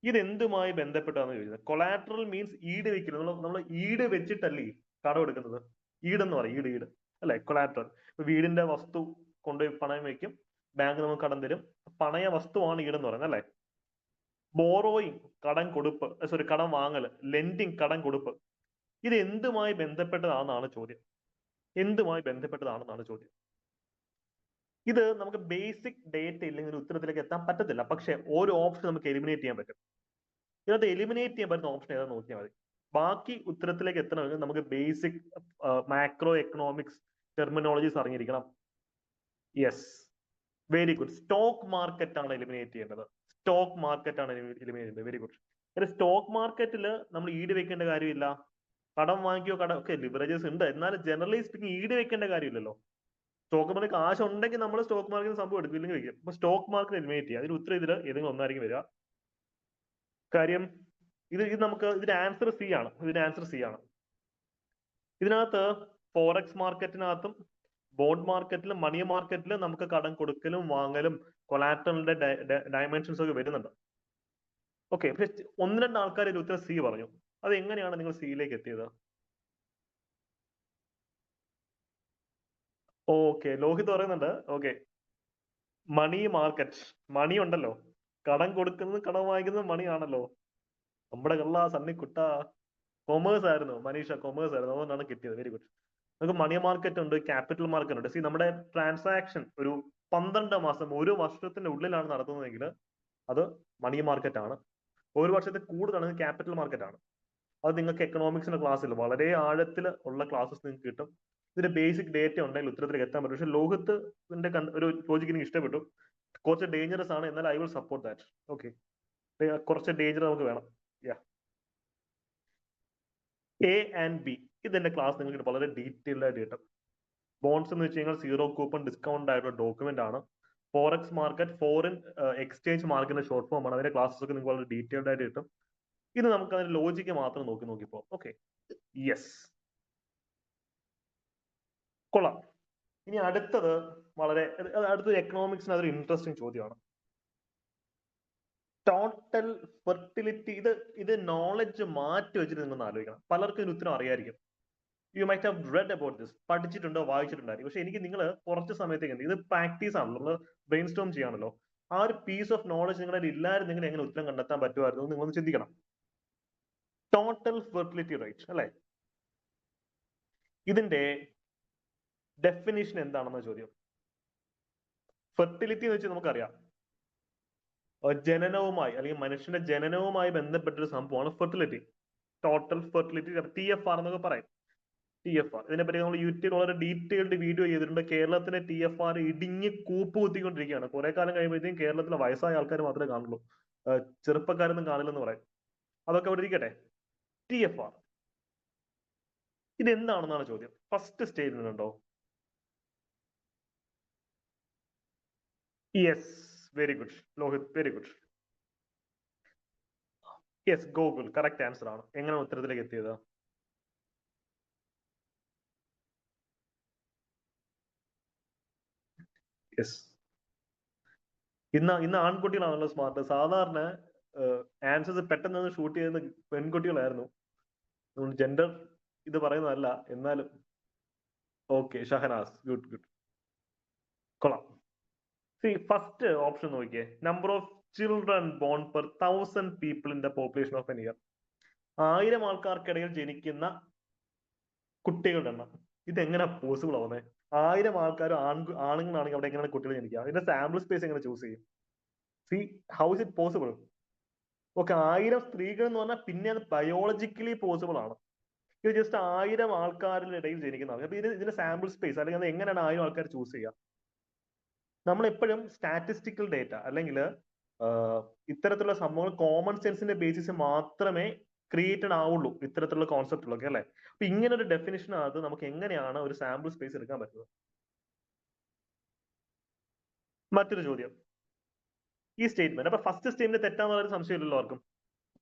ഇത് എന്തുമായി ബന്ധപ്പെട്ടാന്ന് ചോദിച്ചത്. കൊളാട്രൽ മീൻസ് ഈട് വെക്കുന്നത്. നമ്മൾ ഈട് വെച്ചിട്ടല്ലേ കടം എടുക്കുന്നത്. ഈടെന്ന് പറയും, ഈട് അല്ലെ കൊളാട്രൽ. ഇപ്പൊ വീടിന്റെ വസ്തു കൊണ്ടുപോയി പണയം വെക്കും, ബാങ്ക് നമുക്ക് കടം തരും, പണയ വസ്തുവാണ് ഈടെന്ന് പറയുന്നത് അല്ലെ. ബോറോയിങ് കടം കൊടുപ്പ്, സോറി കടം വാങ്ങൽ, ലെൻഡിങ് കടം കൊടുപ്പ്, ഇത് എന്തുമായി ബന്ധപ്പെട്ടതാണെന്നാണ് ചോദ്യം. എന്തുമായി ബന്ധപ്പെട്ടതാണെന്നാണ് ചോദ്യം. ഇത് നമുക്ക് ബേസിക് ഡേറ്റ ഇല്ലെങ്കിൽ ഉത്തരത്തിലേക്ക് എത്താൻ പറ്റത്തില്ല. പക്ഷെ ഓരോ ഓപ്ഷൻ നമുക്ക് എലിമിനേറ്റ് ചെയ്യാൻ പറ്റും. ഇതിനകത്ത് എലിമിനേറ്റ് ചെയ്യാൻ പറ്റുന്ന ഓപ്ഷൻ ഏതാ നോക്കിയാൽ മതി. ബാക്കി ഉത്തരത്തിലേക്ക് എത്തണമെങ്കിൽ നമുക്ക് ബേസിക് മാക്രോ എക്കണോമിക്സ് ടെർമിനോളജീസ് അറിഞ്ഞിരിക്കണം. Yes, very good. Stock market ആണ് എലിമിനേറ്റ് ചെയ്യേണ്ടത്. സ്റ്റോക്ക് മാർക്കറ്റ് ആണ് എലിമിനേറ്റ് ചെയ്യേണ്ടത്. Very good. സ്റ്റോക്ക് മാർക്കറ്റിൽ നമ്മൾ ഈട് വെക്കേണ്ട കാര്യമില്ല. കടം വാങ്ങിക്കോ, കടം ഒക്കെ ലിവറേജസ് ഉണ്ട്, എന്നാലും ജനറലി സ്പീക്കിംഗ് ഈട് വെക്കേണ്ട കാര്യമില്ലല്ലോ. സ്റ്റോക്ക് മാർക്കറ്റ് കാശ് ഉണ്ടെങ്കിൽ നമ്മൾ സ്റ്റോക്ക് മാർക്കറ്റ് സംഭവം എടുക്കില്ലെങ്കിൽ വെക്കും. അപ്പൊ സ്റ്റോക്ക് മാർക്കറ്റ് എലിമിനേറ്റ് ചെയ്യുക. അതിന് ഉത്തരം ഇതിൽ ഏതെങ്കിലും ഒന്നായിരിക്കും വരിക. കാര്യം ഇത് നമുക്ക് ഇതിന്റെ ആൻസർ സി ആണ്. ഇതിനകത്ത് ഫോറക്സ് മാർക്കറ്റിനകത്തും ബോണ്ട് മാർക്കറ്റിലും മണി മാർക്കറ്റിലും നമുക്ക് കടം കൊടുക്കലും വാങ്ങലും കൊളാറ്ററലിന്റെ ഡയമെൻഷൻസ് ഒക്കെ വരുന്നുണ്ട്. ഓക്കെ, പക്ഷെ 1-2 ആൾക്കാർ ഇതിൽ ഉത്തരം സി പറഞ്ഞു. അത് എങ്ങനെയാണ് നിങ്ങൾ സിയിലേക്ക് എത്തിയത്? ഓക്കെ, ലോഹിത് പറയുന്നുണ്ട്. ഓക്കെ, മണി മാർക്കറ്റ്, മണി ഉണ്ടല്ലോ, കടം കൊടുക്കുന്നത് കടം വാങ്ങിക്കുന്നത് മണിയാണല്ലോ. നമ്മുടെ കള്ള സണ്ണിക്കുട്ട കൊമേഴ്സ് ആയിരുന്നു മനീഷ, കൊമേഴ്സ് ആയിരുന്നു, അതുകൊണ്ടാണ് കിട്ടിയത്. Very good. നമുക്ക് മണി മാർക്കറ്റ് ഉണ്ട്, ക്യാപിറ്റൽ മാർക്കറ്റ് ഉണ്ട്. നമ്മുടെ ട്രാൻസാക്ഷൻ ഒരു 12 മാസം, 1 വർഷത്തിന്റെ ഉള്ളിലാണ് നടത്തുന്നതെങ്കിൽ അത് മണി മാർക്കറ്റ് ആണ്. 1 വർഷത്തിൽ കൂടുതലാണെങ്കിൽ ക്യാപിറ്റൽ മാർക്കറ്റ് ആണ്. അത് നിങ്ങൾക്ക് എക്കണോമിക്സിന്റെ ക്ലാസ്സിൽ വളരെ ആഴത്തിൽ ഉള്ള ക്ലാസ്സസ് നിങ്ങൾക്ക് കിട്ടും. ഇതിന്റെ ബേസിക് ഡേറ്റ ഉണ്ടെങ്കിൽ ഉത്തരത്തിലേക്ക് എത്താൻ പറ്റും. പക്ഷെ ലോകത്തിന്റെ ഒരു ലോജിക്ക് എനിക്ക് ഇഷ്ടപ്പെട്ടു. കുറച്ച് ഡേഞ്ചറസ് ആണ്, എന്നാൽ I will support that. Okay, കുറച്ച് ഡേഞ്ചർ നമുക്ക് വേണം. എ ആൻഡ് ബി, ഇതിന്റെ ക്ലാസ് നിങ്ങൾക്ക് വളരെ ഡീറ്റെയിൽഡ് ആയിട്ട് കിട്ടും. ബോണ്ട്സ് എന്ന് വെച്ച് കഴിഞ്ഞാൽ 0 കൂപ്പൺ ഡിസ്കൗണ്ട് ആയിട്ടുള്ള ഡോക്യുമെന്റ് ആണ്. ഫോറക്സ് മാർക്കറ്റ് ഫോറിൻ എക്സ്ചേഞ്ച് മാർക്കറ്റിന്റെ ഷോർട്ട് ഫോം ആണ്. അതിന്റെ ക്ലാസ്സസ് ഒക്കെ നിങ്ങൾക്ക് വളരെ ഡീറ്റെയിൽഡ് ആയിട്ട് കിട്ടും. ഇത് നമുക്ക് അതിന്റെ ലോജിക്ക് മാത്രം നോക്കിപ്പോ. ഓക്കെ, യെസ്, കൊള്ളാം. ഇനി അടുത്തത് അടുത്തത് എക്കണോമിക്സിന് അതൊരു ഇൻട്രസ്റ്റിംഗ് ചോദ്യമാണ്. Total fertility. ഇത് നോളജ് മാറ്റി വെച്ചിട്ട് നിങ്ങൾ ആലോചിക്കണം. പലർക്കും ഇതിന് ഉത്തരം അറിയായിരിക്കും. You might have red about this, പഠിച്ചിട്ടുണ്ടോ, വായിച്ചിട്ടുണ്ടായിരിക്കും. പക്ഷെ എനിക്ക് നിങ്ങൾ കുറച്ച് സമയത്തേക്ക്, ഇത് പ്രാക്ടീസ് ആണല്ലോ, നമ്മൾ ബ്രെയിൻ സ്റ്റോം ചെയ്യാണല്ലോ. ആ ഒരു പീസ് ഓഫ് നോളജ് നിങ്ങളുടെ ഇല്ലായിരുന്നെങ്കിൽ എങ്ങനെ ഉത്തരം കണ്ടെത്താൻ പറ്റുമായിരുന്നു നിങ്ങളൊന്ന് ചിന്തിക്കണം. ടോട്ടൽ ഫെർട്ടിലിറ്റി റേറ്റ് അല്ലെ, ഇതിന്റെ ഡെഫിനിഷൻ എന്താണെന്ന ചോദ്യം. ഫെർട്ടിലിറ്റി എന്ന് വെച്ചാൽ നമുക്കറിയാം, ജനനവുമായി അല്ലെങ്കിൽ മനുഷ്യന്റെ ജനനവുമായി ബന്ധപ്പെട്ടൊരു സംഭവമാണ് ഫെർട്ടിലിറ്റി. ടോട്ടൽ ഫെർട്ടിലിറ്റി, TFR എന്നൊക്കെ പറയും. TFR, ഇതിനെപ്പറ്റി നമ്മൾ യൂട്യൂബിൽ വളരെ ഡീറ്റെയിൽഡ് വീഡിയോ ചെയ്തിട്ടുണ്ട്. കേരളത്തിലെ TFR ഇടിഞ്ഞ് കൂപ്പ് കുത്തിക്കൊണ്ടിരിക്കുകയാണ്. കുറെ കാലം കഴിയുമ്പോഴത്തേക്കും കേരളത്തിലെ വയസ്സായ ആൾക്കാർ മാത്രമേ കാണുള്ളൂ, ചെറുപ്പക്കാരൊന്നും കാണില്ലെന്ന് പറയും. അതൊക്കെ അവിടെ ഇരിക്കട്ടെ. TFR ഇത് എന്താണെന്നാണ് ചോദ്യം. ഫസ്റ്റ് സ്റ്റേറ്റ്മെന്റ് ഉണ്ടോ? Yes, very good Lohit, very good. Yes, Google correct answer ആണ്. എങ്ങനെയാണ് ഉത്തരത്തിലേക്ക് എത്തിയത്? യെസ്, ഇന്ന് ആൺകുട്ടികളാണല്ലോ സ്മാർട്ട്. സാധാരണ ആൻസേഴ്സ് പെട്ടെന്ന് ഷൂട്ട് ചെയ്യുന്ന പെൺകുട്ടികളായിരുന്നു. ജെൻഡർ ഇത് പറയുന്നതല്ല, എന്നാലും ഓക്കെ. ഷഹനാസ്, ഗുഡ് ഗുഡ്, കൊള്ളാം. ഫസ്റ്റ് ഓപ്ഷൻ നോക്കിയേ. Number of children bone per 1000 people in the population of N year. 1000 ആൾക്കാർക്കിടയിൽ ജനിക്കുന്ന കുട്ടികളുടെ എണ്ണം. ഇതെങ്ങനെ പോസിബിൾ ആവുന്നത്? 1000 ആൾക്കാരും ആണുങ്ങളാണെങ്കിൽ അവിടെ എങ്ങനെയാണ് കുട്ടികൾ ജനിക്കുക? അതിന്റെ സാമ്പിൾ സ്പേസ് എങ്ങനെ ചൂസ് ചെയ്യും? See how is it possible? Okay, 1000 സ്ത്രീകൾ എന്ന് പറഞ്ഞാൽ പിന്നെ അത് ബയോളജിക്കലി പോസിബിൾ ആണ്. ഇത് ജസ്റ്റ് 1000 ആൾക്കാരുടെ ഇടയിൽ ജനിക്കുന്നതാണ്. അപ്പൊ ഇതിന്റെ സാമ്പിൾ സ്പേസ് അല്ലെങ്കിൽ അത് എങ്ങനെയാണ് 1000 ആൾക്കാർ ചൂസ് ചെയ്യുക? നമ്മൾ എപ്പോഴും സ്റ്റാറ്റിസ്റ്റിക്കൽ ഡേറ്റ അല്ലെങ്കിൽ ഇത്തരത്തിലുള്ള സംഭവങ്ങൾ കോമൺ സെൻസിന്റെ ബേസിസ് മാത്രമേ ക്രിയേറ്റഡ് ആവുള്ളൂ ഇത്തരത്തിലുള്ള കോൺസെപ്റ്റുകളൊക്കെ, അല്ലെ? അപ്പൊ ഇങ്ങനെ ഒരു ഡെഫിനിഷനകത്ത് നമുക്ക് എങ്ങനെയാണ് ഒരു സാമ്പിൾ സ്പേസ് എടുക്കാൻ പറ്റുന്നത്? മറ്റൊരു ചോദ്യം, ഈ സ്റ്റേറ്റ്മെന്റ് അപ്പൊ ഫസ്റ്റ് സ്റ്റേറ്റ്മെന്റ് തെറ്റാന്നുള്ള ഒരു സംശയമില്ലല്ലോ ആർക്കും?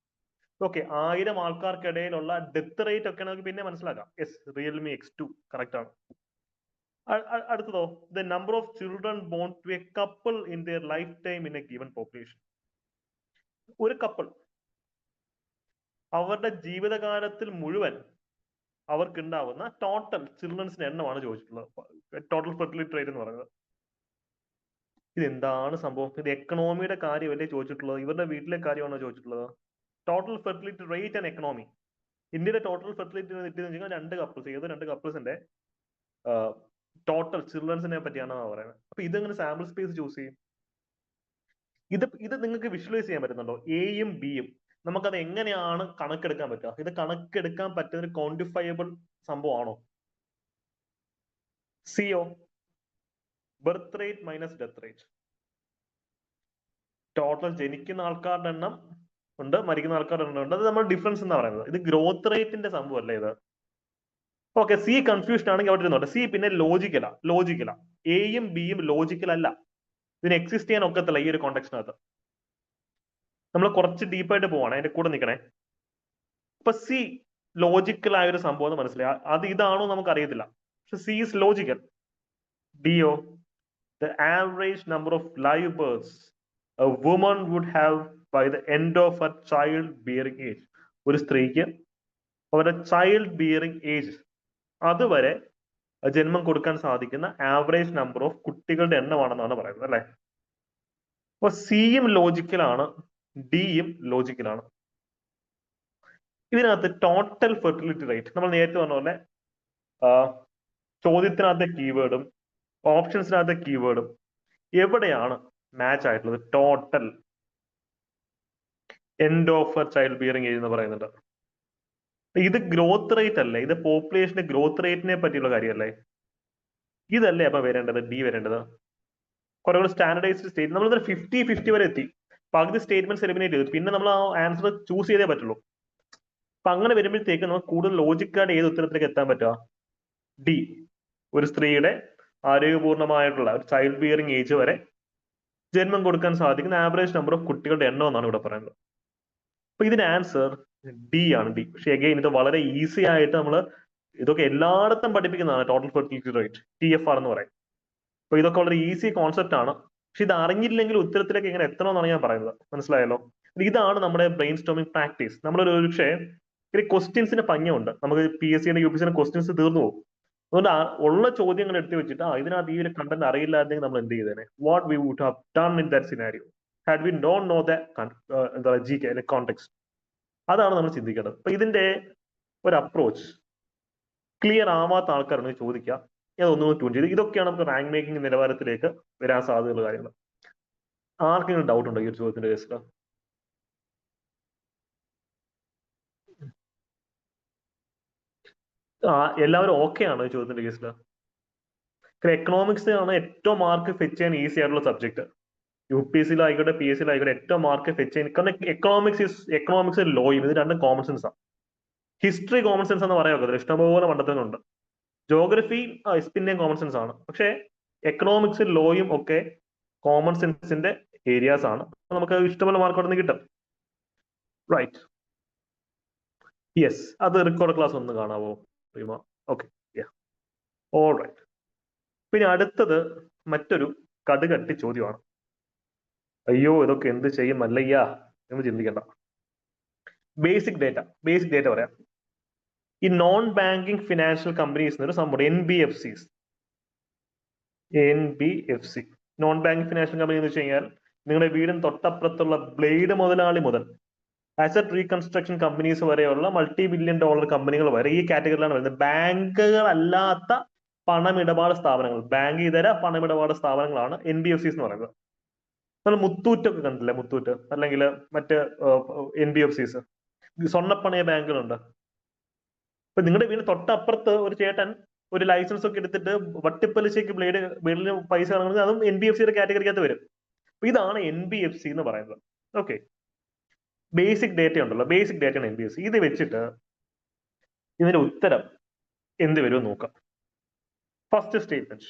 ഓക്കെ, 1000 ആൾക്കാർക്കിടയിലുള്ള ഡെത്ത് റേറ്റ് ഒക്കെ നമുക്ക് പിന്നെ മനസ്സിലാക്കാം. യെസ്, റിയൽമി X2 കറക്റ്റ് ആണ്. അടുത്തതോ, the number of children born to a couple in their lifetime in a given population. ഒരു കപ്പിൾ അവരുടെ ജീവിതകാലത്തിൽ മുഴുവൻ അവർക്ക് ഉണ്ടാവുന്ന ടോട്ടൽ ചിൽഡ്രൻസിന്റെ എണ്ണമാണ് ചോദിച്ചിട്ടുള്ളത്. ടോട്ടൽ ഫെർട്ടിലിറ്റി റേറ്റ് എന്ന് പറയുന്നത്. ഇതെന്താണ് സംഭവം? ഇത് എക്കണോമിയുടെ കാര്യമല്ലേ ചോദിച്ചിട്ടുള്ളത്? ഇവരുടെ വീട്ടിലെ കാര്യമാണോ ചോദിച്ചിട്ടുള്ളത്? Total fertility rate and economy. ഇന്ത്യയുടെ ടോട്ടൽ ഫെർട്ടിലിറ്റി റേറ്റ് എന്ന് വെച്ചാൽ 2 കപ്പിൾസ്, ഏതോ 2 കപ്പിൾസിന്റെ ടോട്ടൽ ചിൽഡ്രൻസിനെ പറ്റിയാണ് പറയുന്നത്. അപ്പൊ ഇതെങ്ങനെ സാമ്പിൾ സ്പേസ് ചൂസ് ചെയ്യും? ഇത് നിങ്ങൾക്ക് വിഷ്വലൈസ് ചെയ്യാൻ പറ്റുന്നുണ്ടോ? എയും ബിയും നമുക്കത് എങ്ങനെയാണ് കണക്കെടുക്കാൻ പറ്റുക? ഇത് കണക്കെടുക്കാൻ പറ്റുന്ന ഒരു ക്വാണ്ടിഫയബിൾ സംഭവമാണോ? സിയോ, birth rate minus death rate. Total ജനിക്കുന്ന ആൾക്കാരുടെ എണ്ണം ഉണ്ട്, മരിക്കുന്ന ആൾക്കാരുടെ എണ്ണം ഉണ്ട്. അത് നമ്മൾ ഡിഫറൻസ് എന്ന് പറയുന്നത്. ഇത് ഗ്രോത്ത് റേറ്റിന്റെ സംഭവം അല്ലേ ഇത്? ഓക്കെ, സി കൺഫ്യൂഷൻ ആണെങ്കിൽ അവിടെ ഇരുന്നോട്ടെ. സി പിന്നെ ലോജിക്കലാ. എയും ബിയും ലോജിക്കൽ അല്ല. ഇതിന് എക്സിസ്റ്റ് ചെയ്യാൻ ഒക്കത്തില്ല ഈ ഒരു കോണ്ടെക്സ്റ്റിനകത്ത്. നമ്മൾ കുറച്ച് ഡീപ്പായിട്ട് പോവാണ്, അതിന്റെ കൂടെ നിൽക്കണേ. അപ്പൊ സി ലോജിക്കൽ ആയ ഒരു സംഭവം എന്ന് മനസ്സിലായി. അത് ഇതാണോ നമുക്ക് അറിയത്തില്ല, പക്ഷെ സി ഇസ് ലോജിക്കൽ. ഡിയോ, the average number of live births a woman would have by the end of a child bearing age. ഒരു സ്ത്രീക്ക് അവരുടെ ചൈൽഡ് ബിയറിംഗ് ഏജ് അതുവരെ ജന്മം കൊടുക്കാൻ സാധിക്കുന്ന ആവറേജ് നമ്പർ ഓഫ് കുട്ടികളുടെ എണ്ണമാണെന്നാണ് പറയുന്നത്, അല്ലെ? അപ്പൊ സിയും ലോജിക്കലാണ്, ഡിയും ലോജിക്കലാണ്. ഇതിനകത്ത് ടോട്ടൽ ഫെർട്ടിലിറ്റി റേറ്റ് നമ്മൾ നേരത്തെ പറഞ്ഞ പോലെ ചോദ്യത്തിനകത്തെ കീവേഡും ഓപ്ഷൻസിനകത്തെ കീവേഡും എവിടെയാണ് മാച്ച് ആയിട്ടുള്ളത്? Total end of a child bearing age എന്ന് പറയുന്നുണ്ട്. ഇത് ഗ്രോത്ത് റേറ്റ് അല്ലേ? ഇത് പോപ്പുലേഷന്റെ ഗ്രോത്ത് റേറ്റിനെ പറ്റിയുള്ള കാര്യമല്ലേ? ഇതല്ലേ അപ്പൊ വരേണ്ടത്? ഡി വരേണ്ടത്. കുറെ കൂടെ സ്റ്റാൻഡർഡൈസ്ഡ് സ്റ്റേറ്റ്. നമ്മൾ 50-50 വരെ എത്തി. പകുതി സ്റ്റേറ്റ്മെന്റ്സ് എലിമിനേറ്റ് ചെയ്തു. പിന്നെ നമ്മൾ ആ ആൻസർ ചൂസ് ചെയ്തേ പറ്റുള്ളൂ. അപ്പൊ അങ്ങനെ വരുമ്പോഴത്തേക്ക് നമുക്ക് കൂടുതൽ ലോജിക്കായിട്ട് ഏത് ഉത്തരത്തിലേക്ക് എത്താൻ പറ്റുക? ഡി. ഒരു സ്ത്രീയുടെ ആരോഗ്യപൂർണമായിട്ടുള്ള ഒരു ചൈൽഡ് ബിയറിംഗ് ഏജ് വരെ ജന്മം കൊടുക്കാൻ സാധിക്കുന്ന ആവറേജ് നമ്പർ ഓഫ് കുട്ടികളുടെ എണ്ണം എന്നാണ് ഇവിടെ പറയുന്നത്. അപ്പൊ ഇതിന്റെ ആൻസർ ഡി ആണ്. ഡി. പക്ഷെ അഗൈൻ ഇത് വളരെ ഈസി ആയിട്ട് നമ്മൾ ഇതൊക്കെ എല്ലായിടത്തും പഠിപ്പിക്കുന്നതാണ്. ടോട്ടൽ ഫെർട്ടിലിറ്റി റേറ്റ്, TFR എന്ന് പറയും. അപ്പൊ ഇതൊക്കെ വളരെ ഈസി കോൺസെപ്റ്റ് ആണ്. പക്ഷെ ഇത് അറിഞ്ഞില്ലെങ്കിൽ ഉത്തരത്തിലേക്ക് എങ്ങനെ എത്തണമെന്നാണ് ഞാൻ പറയുന്നത്. മനസ്സിലായല്ലോ? ഇതാണ് നമ്മുടെ ബ്രെയിൻ സ്റ്റോമിംഗ് പ്രാക്ടീസ്. നമ്മളൊരു പക്ഷേ ഒരു ക്വസ്റ്റ്യൻസിന് ഭംഗിയുണ്ട്. നമുക്ക് PSC UPSC ക്വസ്റ്റ്യൻസ് തീർന്നു പോകും. അതുകൊണ്ട് ഉള്ള ചോദ്യങ്ങൾ എടുത്തു വെച്ചിട്ട് ഇതിനകത്ത് ഈ ഒരു കണ്ടന്റ് അറിയില്ലായിരുന്നെങ്കിൽ നമ്മൾ എന്ത് ചെയ്തേനെ? What we would have done in that scenario had we don't know the എന്താ GK കോണ്ടെക്സ്റ്റ്. അതാണ് നമ്മൾ ചിന്തിക്കേണ്ടത്. അപ്പൊ ഇതിന്റെ ഒരു അപ്രോച്ച് ക്ലിയർ ആവാത്ത ആൾക്കാരാണ് ചോദിക്കുക. അതൊന്നും ട്യൂൺ ചെയ്ത് ഇതൊക്കെയാണ് നമുക്ക് റാങ്ക് മേക്കിംഗ് നിലവാരത്തിലേക്ക് വരാൻ സാധ്യതയുള്ള കാര്യങ്ങൾ. ആർക്കെങ്കിലും ഡൗട്ട് ഉണ്ടോ ഈ ഒരു ചോദ്യത്തിന്റെ കേസിൽ? എല്ലാവരും ഓക്കെ ആണോ ഈ ചോദ്യത്തിന്റെ കേസിൽ? എക്കണോമിക്സ് ആണ് ഏറ്റവും മാർക്ക് ഫെച്ച് ചെയ്യാൻ ഈസി ആയിട്ടുള്ള സബ്ജക്ട്. UPSC-യിലായിക്കോട്ടെ PSC-യിലായിക്കോട്ടെ ഏറ്റവും മാർക്ക് ഫെച്ച് ചെയ്യാൻ. കാരണം എക്കണോമിക്സ് ലോയും ഇത് രണ്ടും കോമൺ സെൻസ് ആണ്. ഹിസ്റ്ററി കോമൺ സെൻസ് എന്ന് പറയാൻ ഒക്കത്തില്ല, ഇഷ്ടംപോലെ മണ്ടത്തരങ്ങളുണ്ട്. ജോഗ്രഫി പിന്നെയും കോമൺ സെൻസ് ആണ്. പക്ഷെ എക്കണോമിക്സ് ലോയും ഒക്കെ കോമൺ സെൻസിന്റെ ഏരിയാസ് ആണ്. നമുക്ക് ഇഷ്ടംപോലെ മാർക്ക് അവിടെ നിന്ന് കിട്ടും. Right, yes. അത് റെക്കോർഡ് ക്ലാസ് ഒന്ന് കാണാവോ റീമ? Okay, all right. പിന്നെ അടുത്തത് മറ്റൊരു കടുകട്ടി ചോദ്യമാണ്. അയ്യോ ഇതൊക്കെ എന്ത് ചെയ്യും മല്ലയ്യ എന്ന് ചിന്തിക്കണ്ട. ബേസിക് ഡേറ്റ പറയാം. ഈ നോൺ ബാങ്കിങ് ഫിനാൻഷ്യൽ കമ്പനീസ് എന്നൊരു സംഭവം NBFCs. Non banking financial company എന്ന് വെച്ച് കഴിഞ്ഞാൽ നിങ്ങളുടെ വീടിന് തൊട്ടപ്പുറത്തുള്ള ബ്ലേഡ് മുതലാളി മുതൽ അസറ്റ് റീകൺസ്ട്രക്ഷൻ കമ്പനീസ് വരെയുള്ള $multi-billion കമ്പനികൾ വരെ ഈ കാറ്റഗറിയിലാണ് വരുന്നത്. ബാങ്കുകൾ അല്ലാത്ത പണമിടപാട് സ്ഥാപനങ്ങൾ, ബാങ്ക് ഇതര പണമിടപാട് സ്ഥാപനങ്ങളാണ് NBFCs എന്ന് പറയുന്നത്. നമ്മൾ മുത്തൂറ്റൊക്കെ കണ്ടില്ലേ, മുത്തൂറ്റ് അല്ലെങ്കിൽ മറ്റ് NBFCs, സ്വർണ്ണപ്പണയ ബാങ്കുകളുണ്ട്. ഇപ്പൊ നിങ്ങളുടെ വീടിന് തൊട്ടപ്പുറത്ത് ഒരു ചേട്ടൻ ഒരു ലൈസൻസ് ഒക്കെ എടുത്തിട്ട് വട്ടിപ്പലിശയ്ക്ക് ബ്ലേഡിന് പൈസ ഇറങ്ങുന്നത്, അതും NBFCയുടെ കാറ്റഗറിക്കകത്ത് വരും. അപ്പൊ ഇതാണ് NBFC എന്ന് പറയുന്നത്. ഓക്കെ, ബേസിക് ഡേറ്റ ഉണ്ടല്ലോ, ബേസിക് ഡേറ്റയാണ് NBFC. ഇത് വെച്ചിട്ട് ഇതിന്റെ ഉത്തരം എന്ത് വരും നോക്കാം. ഫസ്റ്റ് സ്റ്റേറ്റ്മെന്റ്,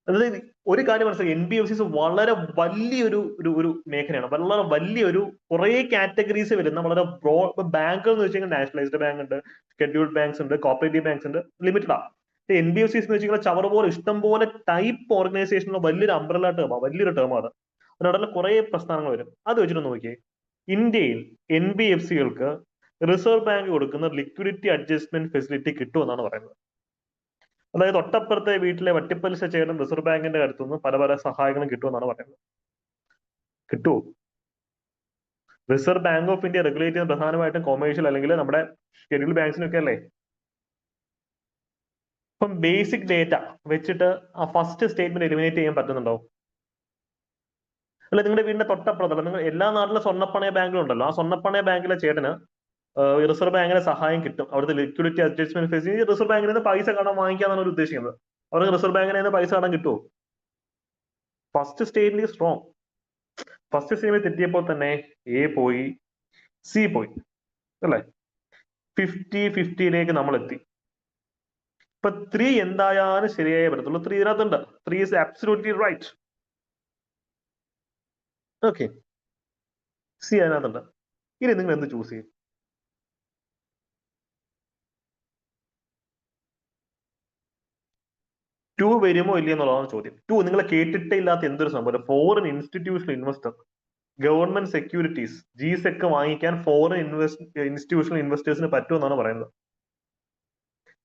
അതായത് ഒരു കാര്യം മനസ്സിലാക്കി, NBFCs വളരെ വലിയൊരു ഒരു മേഖലയാണ്, വളരെ വലിയൊരു കുറെ കാറ്റഗറീസ് വരുന്ന വളരെ ബ്രോഡ്. ബാങ്കുകൾ എന്ന് വെച്ച് കഴിഞ്ഞാൽ നാഷണലൈസ്ഡ് ബാങ്ക് ഉണ്ട്, ഷെഡ്യൂൾഡ് ബാങ്ക്സ് ഉണ്ട്, കോപ്പറേറ്റീവ് ബാങ്ക്സ് ഉണ്ട്, ലിമിറ്റഡ് ആണ്. NBFCs എന്ന് വെച്ച് കഴിഞ്ഞാൽ ചവറ് പോലെ ഇഷ്ടം പോലെ ടൈപ്പ് ഓർഗനൈസേഷനുള്ള വലിയൊരു അംബ്രല ടേമാണ്, വലിയൊരു ടേമാണ്. അതിനോടുള്ള കുറെ പ്രസ്ഥാനങ്ങൾ വരും. അത് വെച്ചിട്ട് നോക്കിയേ, ഇന്ത്യയിൽ NBFCകൾക്ക് റിസർവ് ബാങ്ക് കൊടുക്കുന്ന ലിക്വിഡിറ്റി അഡ്ജസ്റ്റ്മെന്റ് ഫെസിലിറ്റി കിട്ടുമെന്നാണ് പറയുന്നത്. അതായത് തൊട്ടപ്പുറത്തെ വീട്ടിലെ വട്ടിപ്പലിശ ചേട്ടൻ റിസർവ് ബാങ്കിന്റെ അടുത്തുനിന്ന് പല പല സഹായങ്ങളും കിട്ടുമെന്നാണ് പറയുന്നത്. കിട്ടുമോ? Reserve bank of India regulate ചെയ്യുന്ന പ്രധാനമായിട്ടും കൊമേഴ്ഷ്യൽ അല്ലെങ്കിൽ നമ്മുടെ ഷെഡ്യൂൾഡ് ബാങ്ക്സിനൊക്കെ അല്ലേ. ഇപ്പം ബേസിക് ഡേറ്റ വെച്ചിട്ട് ആ ഫസ്റ്റ് സ്റ്റേറ്റ്മെന്റ് എലിമിനേറ്റ് ചെയ്യാൻ പറ്റുന്നുണ്ടോ? അല്ല, നിങ്ങളുടെ വീടിന്റെ തൊട്ടപ്പുറത്തല്ല, നിങ്ങൾ എല്ലാ നാട്ടിലെ സ്വർണ്ണപ്പണയ ബാങ്കുകളുണ്ടല്ലോ, ആ സ്വർണ്ണപ്പണയ ബാങ്കിലെ ചേട്ടന് റിസർവ് ബാങ്കിന്റെ സഹായം കിട്ടും. അവിടുത്തെ ലിക്വിഡിറ്റി അഡ്ജസ്റ്റ്മെന്റ് ഫെസിലിറ്റി റിസർവ് ബാങ്കിൽ നിന്ന് പൈസ കടം വാങ്ങിക്കാന്നാണ് അവർ ഉദ്ദേശിക്കുന്നത്. അവർക്ക് റിസർവ് ബാങ്കിൽ നിന്ന് പൈസ കടം കിട്ടുമോ? First statement strong. First statement തെറ്റിയപ്പോൾ തന്നെ A പോയി, C പോയി, അല്ലേ? 50-50യിലേക്ക് നമ്മൾ എത്തി. ഇപ്പൊ 3 എന്തായാലും ശരിയായേ പറ്റത്തുള്ളൂ. 3 ഇതിനകത്തുണ്ട്. 3 is absolutely right. Okay, C അതിനകത്തുണ്ട്. ഇനി നിങ്ങൾ എന്ത് ചൂസ് ചെയ്യും? 2 വരുമോ ഇല്ല എന്നുള്ളതാണ് ചോദ്യം. 2 നിങ്ങൾ കേട്ടിട്ടേ ഇല്ലാത്ത എന്തൊരു സംഭവം, foreign institutional investor, government securities, GSEC വാങ്ങിക്കാൻ ഫോറിൻ ഇൻസ്റ്റിറ്റ്യൂഷണൽ ഇൻവെസ്റ്റേഴ്സിന് പറ്റുമെന്നാണ് പറയുന്നത്.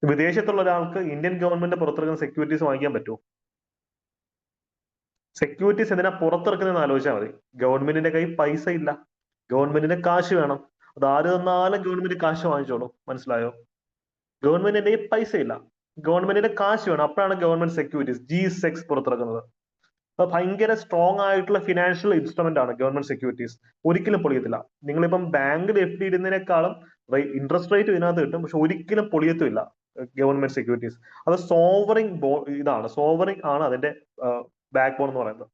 വിദേശത്തുള്ള ഒരാൾക്ക് ഇന്ത്യൻ ഗവൺമെന്റ് പുറത്തിറക്കുന്ന സെക്യൂരിറ്റീസ് വാങ്ങിക്കാൻ പറ്റുമോ? സെക്യൂരിറ്റീസ് എന്തിനാ പുറത്തിറക്കുന്നതെന്ന് ആലോചിച്ചാൽ മതി. ഗവൺമെന്റിന്റെ കയ്യിൽ പൈസ ഇല്ല, ഗവൺമെന്റിന് കാശ് വേണം. അത് ആര് തന്നാലും ഗവൺമെന്റ് കാശ് വാങ്ങിച്ചോളൂ. മനസ്സിലായോ? ഗവൺമെന്റിന്റെ കയ്യിൽ പൈസ ഇല്ല, ഗവൺമെന്റിന്റെ കാശ് വേണം. അപ്പോഴാണ് ഗവൺമെന്റ് സെക്യൂരിറ്റീസ് GSEC പുറത്തിറക്കുന്നത്. അത് ഭയങ്കര സ്ട്രോങ് ആയിട്ടുള്ള ഫിനാൻഷ്യൽ ഇൻസ്ട്രുമെന്റ് ആണ് ഗവൺമെന്റ് സെക്യൂരിറ്റീസ്. ഒരിക്കലും പൊളിയത്തില്ല. നിങ്ങളിപ്പം ബാങ്കിൽ FD ഇടുന്നതിനേക്കാളും ഇൻട്രസ്റ്റ് റേറ്റ് ഇതിനകത്ത് കിട്ടും, പക്ഷെ ഒരിക്കലും പൊളിയത്തില്ല ഗവൺമെന്റ് സെക്യൂരിറ്റീസ്. അത് സോവറിംഗ് ഇതാണ്, സോവറിംഗ് ആണ് അതിന്റെ ബാക്ക് ബോൺ എന്ന് പറയുന്നത്.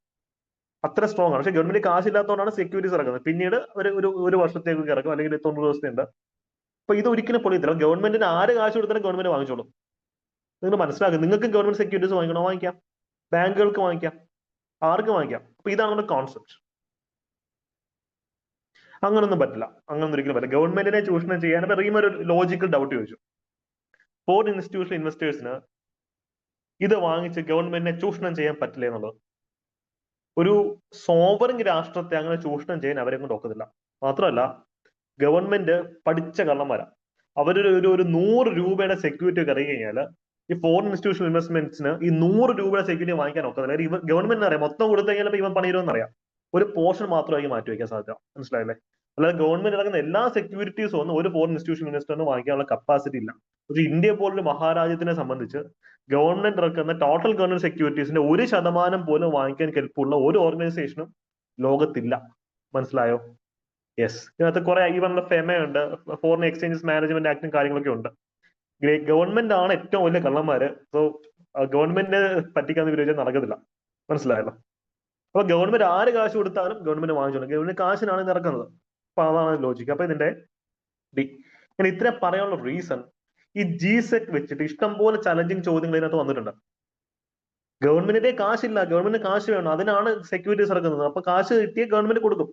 അത്ര സ്ട്രോങ് ആണ്. പക്ഷെ ഗവൺമെന്റ് കാശില്ലാത്തതുകൊണ്ടാണ് സെക്യൂരിറ്റീസ് ഇറക്കുന്നത്. പിന്നീട് ഒരു വർഷത്തേക്ക് ഇറക്കും, അല്ലെങ്കിൽ 90 ദിവസത്തെ ഉണ്ട്. അപ്പൊ ഇത് ഒരിക്കലും പൊളിയത്തില്ല. ഗവൺമെന്റിന് ആര് കാശ് കൊടുത്താലും ഗവൺമെന്റ് വാങ്ങിച്ചോളും. നിങ്ങൾ മനസ്സിലാക്കുക. നിങ്ങൾക്ക് ഗവൺമെന്റ് സെക്യൂരിറ്റീസ് വാങ്ങിക്കണോ? വാങ്ങിക്കാം. ബാങ്കുകൾക്ക് വാങ്ങിക്കാം, ആർക്ക് വാങ്ങിക്കാം. അപ്പൊ ഇതാണ് നമ്മുടെ കോൺസെപ്റ്റ്. അങ്ങനൊന്നും പറ്റില്ല, അങ്ങനൊന്നും ഒരിക്കലും പറ്റില്ല. ഗവൺമെന്റിനെ ചൂഷണം ചെയ്യാൻ റീം ഒരു ലോജിക്കൽ ഡൗട്ട് ചോദിച്ചു. ഫോറിൻ ഇൻസ്റ്റിറ്റ്യൂഷണൽ ഇൻവെസ്റ്റേഴ്സിന് ഇത് വാങ്ങിച്ച് ഗവൺമെന്റിനെ ചൂഷണം ചെയ്യാൻ പറ്റില്ല എന്നുള്ളത്. ഒരു സോവറിംഗ് രാഷ്ട്രത്തെ അങ്ങനെ ചൂഷണം ചെയ്യാൻ അവരെ കൊണ്ട് ഒക്കത്തില്ല. മാത്രമല്ല, ഗവൺമെന്റ് പഠിച്ച കള്ളന്മാരാ. ഒരു 100 രൂപയുടെ സെക്യൂരിറ്റി ഒക്കെ ഇറങ്ങി കഴിഞ്ഞാൽ ഈ ഫോറിൻ ഇൻസ്റ്റിറ്റ്യൂഷണൽ ഇൻവെസ്റ്റ്മെന്റ്സിന് ഈ 100 രൂപയുടെ സെക്യൂരിറ്റി വാങ്ങിക്കാൻ ഒക്കത്തില്ല. ഇവ ഗവൺമെന്റിന് അറിയാം, മൊത്തം കൊടുത്തു കഴിഞ്ഞാൽ ഇവൻ പണിയുമെന്ന് അറിയാം. ഒരു പോർഷൻ മാത്രമായിരിക്കും മാറ്റി വയ്ക്കാൻ സാധ്യത. മനസ്സിലായില്ലേ? അല്ലാതെ ഗവൺമെന്റ് ഇറങ്ങുന്ന എല്ലാ സെക്യൂരിറ്റീസും ഒന്നും ഒരു ഫോറിൻ ഇൻസ്റ്റിറ്റ്യൂഷൻ ഇൻവെസ്റ്ററിന് വാങ്ങിക്കാനുള്ള കപ്പാസിറ്റി ഇല്ല. പക്ഷേ ഇന്ത്യ പോലൊരു മഹാരാജ്യത്തിനെ സംബന്ധിച്ച് ഗവൺമെന്റ് ഇറക്കുന്ന ടോട്ടൽ ഗവൺമെന്റ് സെക്യൂരിറ്റീസിന്റെ 1% പോലും വാങ്ങിക്കാൻ കെൽപ്പുള്ള ഒരു ഓർഗനൈസേഷനും ലോകത്തില്ല. മനസ്സിലായോ? യെസ്. ഇതിനകത്ത് കുറെ ഈ പറഞ്ഞ ഫെമയുണ്ട്, ഫോറിൻ എക്സ്ചേഞ്ചസ് മാനേജ്മെന്റ് ആക്ടും കാര്യങ്ങളൊക്കെ ഉണ്ട്. ഗവൺമെന്റ് ആണ് ഏറ്റവും വലിയ കള്ളന്മാര്. സോ ഗവൺമെന്റിനെ പറ്റിക്കാന്ന് വിചാരിച്ചാൽ നടക്കത്തില്ല. മനസ്സിലായല്ലോ? അപ്പൊ ഗവൺമെന്റ് ആര് കാശ് കൊടുത്താലും ഗവൺമെന്റ് വാങ്ങിച്ചോളും. ഗവൺമെന്റ് കാശിനാണ് ഇത് ഇറക്കുന്നത്. അപ്പൊ അതാണ് ലോജിക്ക്. അപ്പൊ ഇതിന്റെ ഡി. ഞാൻ ഇത്രയും പറയാനുള്ള റീസൺ, ഈ GSEC വെച്ചിട്ട് ഇഷ്ടംപോലെ ചലഞ്ചിങ് ചോദ്യങ്ങൾ ഇതിനകത്ത് വന്നിട്ടുണ്ട്. ഗവൺമെന്റിന്റെ കാശില്ല, ഗവൺമെന്റ് കാശ് വേണം, അതിനാണ് സെക്യൂരിറ്റീസ് ഇറക്കുന്നത്. അപ്പൊ കാശ് കിട്ടിയ ഗവൺമെന്റ് കൊടുക്കും.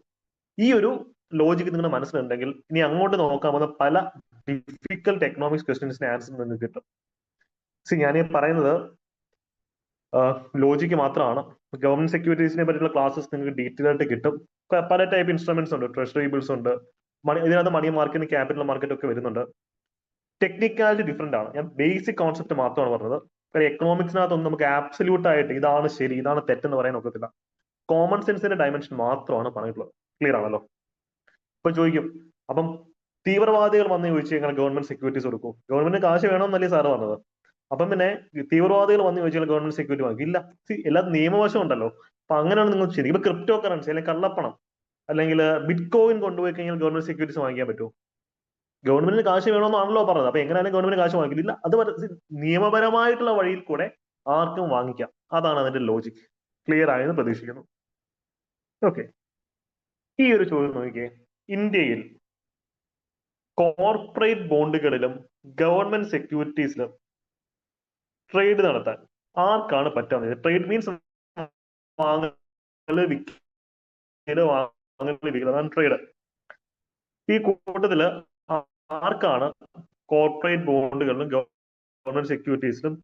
ഈ ഒരു ലോജിക്ക് നിങ്ങളുടെ മനസ്സിലുണ്ടെങ്കിൽ ഇനി അങ്ങോട്ട് നോക്കാൻ പോകുന്ന പല ഡിഫിക്കൽട്ട് എക്കണോമിക്സ് ക്വസ്റ്റ്യൻസിന് ആൻസർ നിങ്ങൾക്ക് കിട്ടും. ഞാൻ ഈ പറയുന്നത് ലോജിക്ക് മാത്രമാണ്. ഗവൺമെന്റ് സെക്യൂരിറ്റീസിനെ പറ്റിയുള്ള ക്ലാസ്സസ് നിങ്ങൾക്ക് ഡീറ്റെയിൽ ആയിട്ട് കിട്ടും. പല ടൈപ്പ് ഇൻസ്ട്രുമെന്റ്സ് ഉണ്ട്, ട്രഷറി ബിൽസ് ഉണ്ട്, ഇതിനകത്ത് മണി മാർക്കറ്റ്, ക്യാപിറ്റൽ മാർക്കറ്റ് ഒക്കെ വരുന്നുണ്ട്. ടെക്നിക്കാലിറ്റി ഡിഫറെന്റ് ആണ്. ഞാൻ ബേസിക് കോൺസെപ്റ്റ് മാത്രമാണ് പറഞ്ഞത്. എക്കണോമിക്സിനകത്തൊന്നും നമുക്ക് ആബ്സല്യൂട്ട് ആയിട്ട് ഇതാണ് ശരി ഇതാണ് തെറ്റെന്ന് പറയാൻ ഒക്കത്തില്ല. കോമൺ സെൻസിന്റെ ഡയമെൻഷൻ മാത്രമാണ് പറഞ്ഞിട്ടുള്ളത്. ക്ലിയർ ആണല്ലോ? ഇപ്പൊ ചോദിക്കും, അപ്പം തീവ്രവാദികൾ വന്ന് ചോദിച്ചു കഴിഞ്ഞാൽ ഗവൺമെന്റ് സെക്യൂരിറ്റീസ് കൊടുക്കും, ഗവൺമെന്റ് കാശ് വേണമെന്നല്ലേ സാറ് പറഞ്ഞത്? അപ്പം പിന്നെ തീവ്രവാദികൾ വന്ന് ചോദിച്ചാൽ ഗവൺമെന്റ് സെക്യൂരിറ്റി വാങ്ങിക്കും ഇല്ല. എല്ലാ നിയമവശം ഉണ്ടല്ലോ. അപ്പൊ അങ്ങനെയാണ് നിങ്ങൾ ശരി. ഇപ്പൊ ക്രിപ്റ്റോ കറൻസി അല്ലെങ്കിൽ കള്ളപ്പണം അല്ലെങ്കിൽ ബിറ്റ് കോയിൻ കൊണ്ടുപോയി കഴിഞ്ഞാൽ ഗവൺമെന്റ് സെക്യൂരിറ്റീസ് വാങ്ങിക്കാൻ പറ്റുമോ? ഗവൺമെന്റിന് കാശ് വേണമെന്നാണല്ലോ പറഞ്ഞത്. അപ്പൊ എങ്ങനെയാലും ഗവൺമെന്റ് കാശ് വാങ്ങിക്കില്ല. അത് നിയമപരമായിട്ടുള്ള വഴിയിൽ കൂടെ ആർക്കും വാങ്ങിക്കാം. അതാണ് അതിന്റെ ലോജിക്. ക്ലിയർ ആയെന്ന് പ്രതീക്ഷിക്കുന്നു. ഓക്കെ, ഈ ഒരു ചോദ്യം നോക്കിയേ. ഇന്ത്യയിൽ കോർപ്പറേറ്റ് ബോണ്ടുകളിലും ഗവൺമെന്റ് സെക്യൂരിറ്റീസിലും ട്രേഡ് നടത്താൻ ആർക്കാണ് പറ്റാവുന്നത്? ട്രേഡ് മീൻസ് വാങ്ങല് വിൽക്കല്, വാങ്ങല് വിൽക്കല്, അതാണ് ട്രേഡ്. ഈ കൂട്ടത്തില് ആർക്കാണ് കോർപ്പറേറ്റ് ബോണ്ടുകളിലും ഗവൺമെന്റ് സെക്യൂരിറ്റീസിലും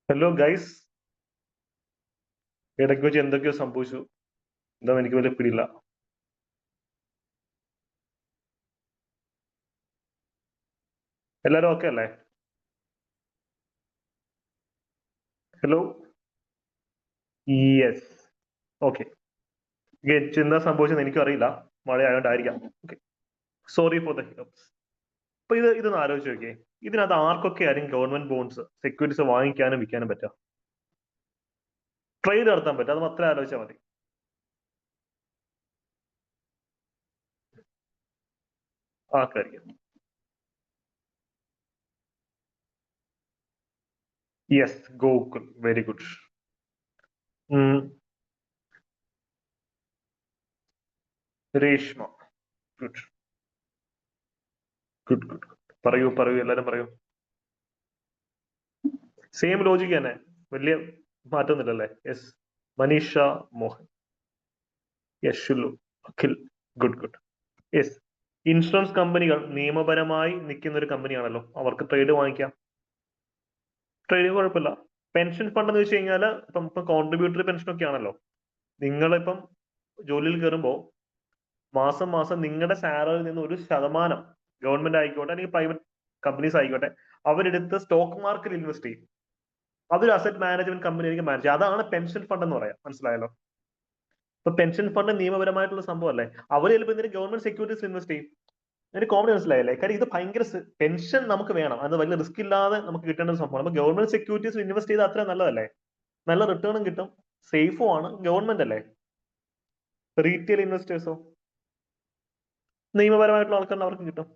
ഹലോ ഗൈസ്, ഇടയ്ക്ക് വെച്ച് എന്തൊക്കെയോ സംഭവിച്ചു. എന്താ എനിക്ക് വലിയ പിടിയില്ല. എല്ലാരും ഓക്കെ അല്ലേ? Hello, yes, okay. എന്താ സംഭവിച്ചെന്ന് എനിക്കും അറിയില്ല, മഴ ആയതുകൊണ്ടായിരിക്കാം. Okay, sorry for the hiccups. അപ്പൊ ഇതൊന്ന് ആലോചിച്ച് നോക്കിയേ. ഇതിനകത്ത് ആർക്കൊക്കെ ആയിരിക്കും ഗവൺമെന്റ് ബോണ്ട്സ് സെക്യൂരിറ്റീസ് വാങ്ങിക്കാനും വിൽക്കാനും പറ്റുക? ട്രേഡ് നടത്താൻ പറ്റും, അത് മാത്രമേ ആലോചിച്ചാൽ മതി. ആർക്കായിരിക്കും? Yes, Gokul, very good. Reshma, good good good. പറയൂ പറയൂ, എല്ലാരും പറയൂ. സെയിം ലോജിക്ക് തന്നെ, വലിയ മാറ്റമൊന്നുമില്ലല്ലേ? Yes, Manisha Mohan, Yashulu, Akhil, good good. Yes, insurance കമ്പനികൾ നിയമപരമായി നിൽക്കുന്ന ഒരു കമ്പനിയാണല്ലോ, അവർക്ക് ട്രേഡ് വാങ്ങിക്കാം. ട്രേഡ് കുഴപ്പമില്ല. പെൻഷൻ ഫണ്ട് എന്ന് വെച്ച് കഴിഞ്ഞാൽ ഇപ്പം കോൺട്രിബ്യൂട്ടറി പെൻഷൻ ഒക്കെ ആണല്ലോ. നിങ്ങളിപ്പം ജോലിയിൽ കയറുമ്പോൾ മാസം മാസം നിങ്ങളുടെ സാലറിയിൽ നിന്ന് ഒരു ശതമാനം ഗവൺമെന്റ് ആയിക്കോട്ടെ അല്ലെങ്കിൽ പ്രൈവറ്റ് കമ്പനീസ് ആയിക്കോട്ടെ അവരെടുത്ത് സ്റ്റോക്ക് മാർക്കറ്റിൽ ഇൻവെസ്റ്റ് ചെയ്യും. അതൊരു അസറ്റ് മാനേജ്മെന്റ് കമ്പനി ആയിരിക്കും മാനേജ്. അതാണ് പെൻഷൻ ഫണ്ട് എന്ന് പറയാം. മനസ്സിലായല്ലോ? ഇപ്പൊ പെൻഷൻ ഫണ്ട് നിയമപരമായിട്ടുള്ള സംഭവം അല്ലേ? അവർ ചിലപ്പോൾ ഇതിന് ഗവൺമെന്റ് സെക്യൂരിറ്റീസ് ഇൻവെസ്റ്റ് ചെയ്യും. അതിന് കോമൺ മനസ്സിലായല്ലേ? കാര്യം ഇത് ഭയങ്കര പെൻഷൻ നമുക്ക് വേണം, അത് വലിയ റിസ്ക് ഇല്ലാതെ നമുക്ക് കിട്ടേണ്ട ഒരു സംഭവമാണ്. അപ്പൊ ഗവൺമെന്റ് സെക്യൂരിറ്റീസ് ഇൻവെസ്റ്റ് ചെയ്താൽ അത്രയും നല്ലതല്ലേ? നല്ല റിട്ടേണും കിട്ടും, സേഫും ആണ്, ഗവൺമെന്റ് അല്ലേ. റീറ്റെയിൽ ഇൻവെസ്റ്റേഴ്സോ നിയമപരമായിട്ടുള്ള ആൾക്കാരുടെ അവർക്ക് കിട്ടും.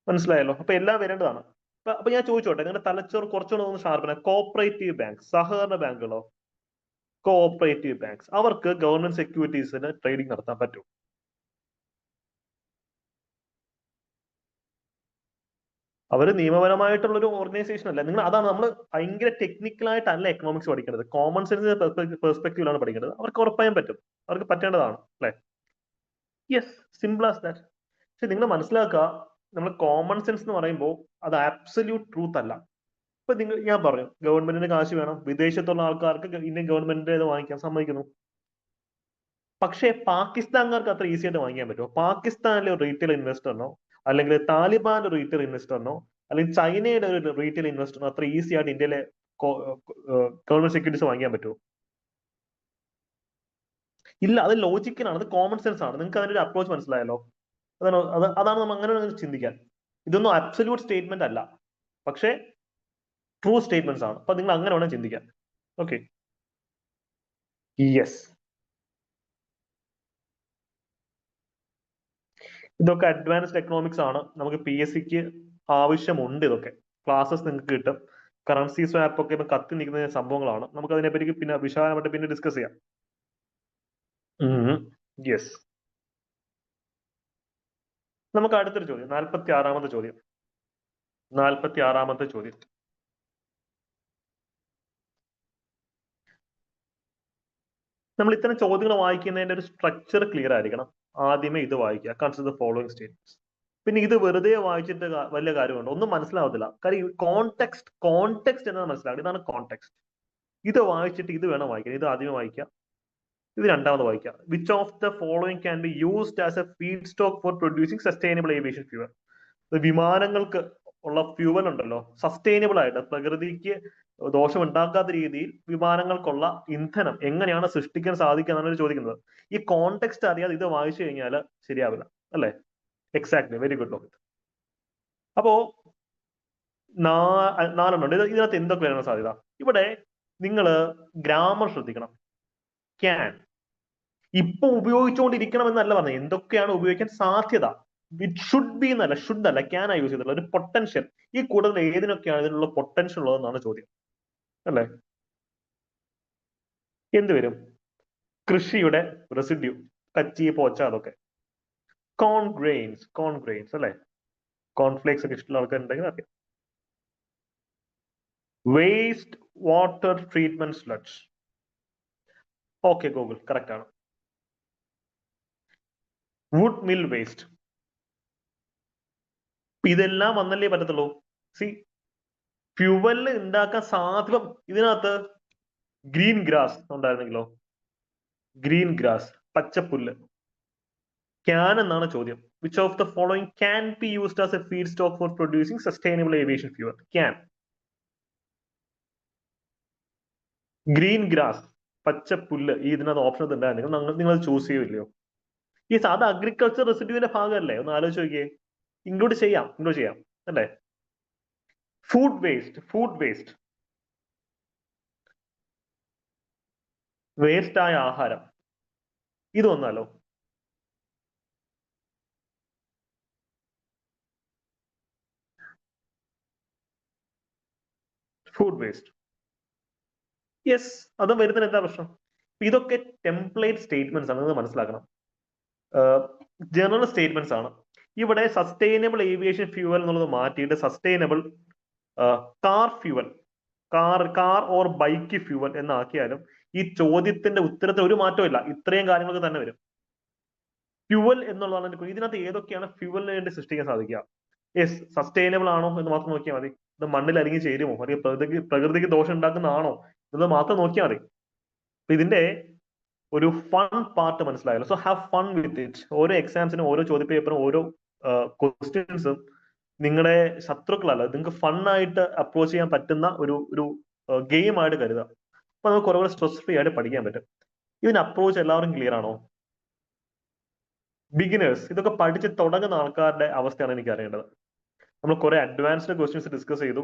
മനസ്സിലായല്ലോ? അപ്പൊ എല്ലാം വരേണ്ടതാണ്. അപ്പൊ ഞാൻ ചോദിച്ചോട്ടെ, നിങ്ങളുടെ തലച്ചോറ് കുറച്ചുകൂടെ ഒന്ന് ഷാർപ്പന. കോഓപ്പറേറ്റീവ് ബാങ്ക്, സഹകരണ ബാങ്കുകളോ? കോഓപ്പറേറ്റീവ് ബാങ്ക്സ്, അവർക്ക് ഗവൺമെന്റ് സെക്യൂരിറ്റീസിന് ട്രേഡിംഗ് നടത്താൻ പറ്റും? അവര് നിയമപരമായിട്ടുള്ള ഒരു ഓർഗനൈസേഷൻ അല്ല. നിങ്ങൾ അതാണ് നമ്മൾ ഭയങ്കര ടെക്നിക്കലായിട്ടല്ല എക്കണോമിക്സ് പഠിക്കേണ്ടത്, കോമൺ സെൻസ് പെർസ്പെക്റ്റീവിലാണ് പഠിക്കേണ്ടത്. അവർക്ക് ഉറപ്പായും പറ്റും, അവർക്ക് പറ്റേണ്ടതാണ് അല്ലെ? Yes, simple as that. പക്ഷെ നിങ്ങൾ മനസ്സിലാക്കുക, നമ്മൾ കോമൺ സെൻസ് എന്ന് പറയുമ്പോൾ അത് ആബ്സല്യൂട്ട് ട്രൂത്ത് അല്ല. ഇപ്പൊ ഞാൻ പറഞ്ഞു ഗവൺമെന്റിന് കാശ് വേണം, വിദേശത്തുള്ള ആൾക്കാർക്ക് ഇന്ത്യൻ ഗവൺമെന്റിന്റെ ഇത് വാങ്ങിക്കാൻ സമ്മതിക്കുന്നു. പക്ഷേ പാകിസ്ഥാൻകാർക്ക് അത്ര ഈസി ആയിട്ട് വാങ്ങിക്കാൻ പറ്റുമോ? പാകിസ്ഥാനിലെ ഒരു റീറ്റെയിൽ ഇൻവെസ്റ്ററിനോ അല്ലെങ്കിൽ താലിബാന്റെ റീറ്റെയിൽ ഇൻവെസ്റ്ററിനോ അല്ലെങ്കിൽ ചൈനയുടെ ഒരു റീറ്റെയിൽ ഇൻവെസ്റ്ററിനോ അത്ര ഈസി ആയിട്ട് ഇന്ത്യയിലെ ഗവൺമെന്റ് സെക്യൂരിറ്റീസ് വാങ്ങിക്കാൻ പറ്റുമോ? ഇല്ല. അത് ലോജിക്കലാണ്, അത് കോമൺ സെൻസ് ആണ്. നിങ്ങൾക്ക് അതിന്റെ ഒരു അപ്രോച്ച് മനസ്സിലായല്ലോ? അതാണ് നമ്മൾ അങ്ങനെ ചിന്തിക്കാൻ. ഇതൊന്നും അബ്സല്യൂട്ട് സ്റ്റേറ്റ്മെന്റ് അല്ല, പക്ഷേ ട്രൂ സ്റ്റേറ്റ്മെന്റ്സ് ആണ്. അപ്പൊ നിങ്ങൾ അങ്ങനെ വേണം ചിന്തിക്കാൻ. Okay, yes. ഇതൊക്കെ അഡ്വാൻസ്ഡ് എക്കണോമിക്സ് ആണ്. നമുക്ക് PSCക്ക് ആവശ്യമുണ്ട്. ഇതൊക്കെ ക്ലാസ്സസ് നിങ്ങൾക്ക് കിട്ടും. കറൻസി സ്വാപ്പ് ഒക്കെ ഇപ്പൊ കത്തി നിൽക്കുന്ന സംഭവങ്ങളാണ്. നമുക്ക് അതിനെപ്പറ്റി പിന്നെ വിശാലമായിട്ട് പിന്നെ ഡിസ്കസ് ചെയ്യാം. യെസ്. നമുക്ക് അടുത്തൊരു ചോദ്യം, 46ാമത്തെ ചോദ്യം. 46ാമത്തെ ചോദ്യം. നമ്മൾ ഇത്തരം ചോദ്യങ്ങൾ വായിക്കുന്നതിന്റെ ഒരു സ്ട്രക്ചർ ക്ലിയർ ആയിരിക്കണം. ആദ്യമേ ഇത് വായിക്കുക. Consider the following statements. പിന്നെ ഇത് വെറുതെ വായിച്ചിട്ട് വലിയ കാര്യമുണ്ട്, ഒന്നും മനസ്സിലാവത്തില്ല. കാര്യം കോണ്ടെക്സ്റ്റ് എന്നാണ് മനസ്സിലാവുക. ഇതാണ് കോണ്ടെക്സ്റ്റ്. ഇത് വായിച്ചിട്ട് ഇത് വേണം വായിക്കാൻ. ഇത് ആദ്യമേ വായിക്കാം, ഇത് രണ്ടാമത് വായിക്കാം. Which of the following can be used as a feedstock for producing sustainable aviation fuel? വിമാനങ്ങൾക്ക് ഉള്ള ഫ്യൂവൽ ഉണ്ടല്ലോ, സസ്റ്റൈനബിൾ ആയിട്ട് പ്രകൃതിക്ക് ദോഷം ഉണ്ടാക്കാത്ത രീതിയിൽ വിമാനങ്ങൾക്കുള്ള ഇന്ധനം എങ്ങനെയാണ് സൃഷ്ടിക്കാൻ സാധിക്കുക എന്നാണ് ചോദിക്കുന്നത്. ഈ കോണ്ടെക്സ്റ്റ് അറിയാതെ ഇത് വായിച്ചു കഴിഞ്ഞാൽ ശരിയാവില്ല, അല്ലേ? Exactly, very good Lohit. അപ്പോ നാലെണ്ണുണ്ട്. ഇതിനകത്ത് എന്തൊക്കെ വരാൻ സാധ്യത? ഇവിടെ നിങ്ങൾ ഗ്രാമർ ശ്രദ്ധിക്കണം. ക്യാൻ ഇപ്പൊ ഉപയോഗിച്ചുകൊണ്ടിരിക്കണം എന്നല്ല പറഞ്ഞത്, എന്തൊക്കെയാണ് ഉപയോഗിക്കാൻ സാധ്യത. ഇറ്റ് ഷുഡ് ബി എന്നല്ല, ഷുഡ് അല്ല, ക്യാൻ ആ യൂസ് ചെയ്തിട്ടുള്ള ഒരു പൊട്ടൻഷ്യൽ. ഈ കൂടുതൽ ഏതിനൊക്കെയാണ് ഇതിനുള്ള പൊട്ടൻഷ്യൽ ഉള്ളതെന്നാണ് ചോദ്യം, അല്ലേ? എന്തുവരും? കൃഷിയുടെ റെസിഡ്യൂ, കച്ചി, പോച്ച, അതൊക്കെ. കോൺ ഗ്രെയിൻസ് അല്ലെ? കോൺഫ്ലേക്സ് ഒക്കെ ഇഷ്ടമുള്ള ആൾക്കാരുണ്ടെങ്കിൽ അറിയാം. Waste water treatment sludge. Okay Google, correct ആണ്. Wood mill waste. ഇതെല്ലാം വന്നല്ലേ പറ്റത്തുള്ളൂ. സി, ഫ്യൂവല് ഉണ്ടാക്കാൻ സാധ്യത ഇതിനകത്ത് ഗ്രീൻ ഗ്രാസ് ഉണ്ടായിരുന്നെങ്കിലോ? ഗ്രീൻ ഗ്രാസ്, പച്ചപ്പുല്ല്. ക്യാൻ എന്നാണ് ചോദ്യം. Which of the following can be used as a feedstock for producing sustainable aviation fuel? Can. Green grass, പച്ചപ്പുല്ല്. ഈ ഇതിനകത്ത് ഓപ്ഷൻ ഉണ്ടായിരുന്നെങ്കിൽ നിങ്ങൾ ചൂസ് ചെയ്യില്ലയോ? ഈ സാധാ അഗ്രികൾച്ചർ റെസിഡ്യൂവിന്റെ ഭാഗമല്ലേ? ഒന്ന് ആലോചിച്ച് നോക്കിയേ. ഇൻക്ലൂഡ് ചെയ്യാം അല്ലേ? ഫുഡ് വേസ്റ്റ്, വേസ്റ്റായ ആഹാരം. ഇത് വന്നാലോ? Food waste, yes. അതും വരുന്നതിന് എന്താ പ്രശ്നം? ഇതൊക്കെ ടെംപ്ലേറ്റ് സ്റ്റേറ്റ്മെന്റ്സ് ആണ്, മനസ്സിലാക്കണം. ജനറൽ സ്റ്റേറ്റ്മെന്റ്സ് ആണ്. ഇവിടെ സസ്റ്റൈനബിൾ ഏവിയേഷൻ ഫ്യൂവൽ എന്നുള്ളത് മാറ്റിയിട്ട് sustainable car fuel, car or bike fuel എന്നാക്കിയാലും ഈ ചോദ്യത്തിന്റെ ഉത്തരത്തിൽ ഒരു മാറ്റവും ഇല്ല. ഇത്രയും കാര്യങ്ങൾക്ക് തന്നെ വരും. ഫ്യൂവൽ എന്നുള്ളതാണ്. ഇതിനകത്ത് ഏതൊക്കെയാണ് ഫ്യൂവലിന് വേണ്ടി സൃഷ്ടിക്കാൻ സാധിക്കുക? യെസ്, സസ്റ്റൈനബിൾ ആണോ എന്ന് മാത്രം നോക്കിയാൽ മതി. ഇത് മണ്ണിൽ അലിഞ്ഞ് ചേരുമോ, അല്ലെങ്കിൽ പ്രകൃതിക്ക് ദോഷം ഉണ്ടാക്കുന്നതാണോ എന്നത് മാത്രം നോക്കിയാൽ മതി. ഇതിന്റെ ഒരു ഫൺ പാർട്ട് മനസ്സിലായല്ലോ. So have fun with it. ഓരോ എക്സാംസിനും, ഓരോ ചോദ്യ പേപ്പറും, ഓരോ ക്വസ്റ്റ്യൻസും നിങ്ങളുടെ ശത്രുക്കളല്ല, നിങ്ങൾക്ക് ഫണ്ണായിട്ട് അപ്രോച്ച് ചെയ്യാൻ പറ്റുന്ന ഒരു ഗെയിം ആയിട്ട് കരുതുക. അപ്പൊ നമുക്ക് കുറെ കൂടെ സ്ട്രെസ് ഫ്രീ ആയിട്ട് പഠിക്കാൻ പറ്റും. ഇതിന് അപ്രോച്ച് എല്ലാവരും ക്ലിയർ ആണോ? ബിഗിനേഴ്സ്, ഇതൊക്കെ പഠിച്ച് തുടങ്ങുന്ന ആൾക്കാരുടെ അവസ്ഥയാണ് എനിക്ക് അറിയേണ്ടത്. നമ്മൾ കുറെ അഡ്വാൻസ്ഡ് ക്വസ്റ്റ്യൻസ് ഡിസ്കസ് ചെയ്തു,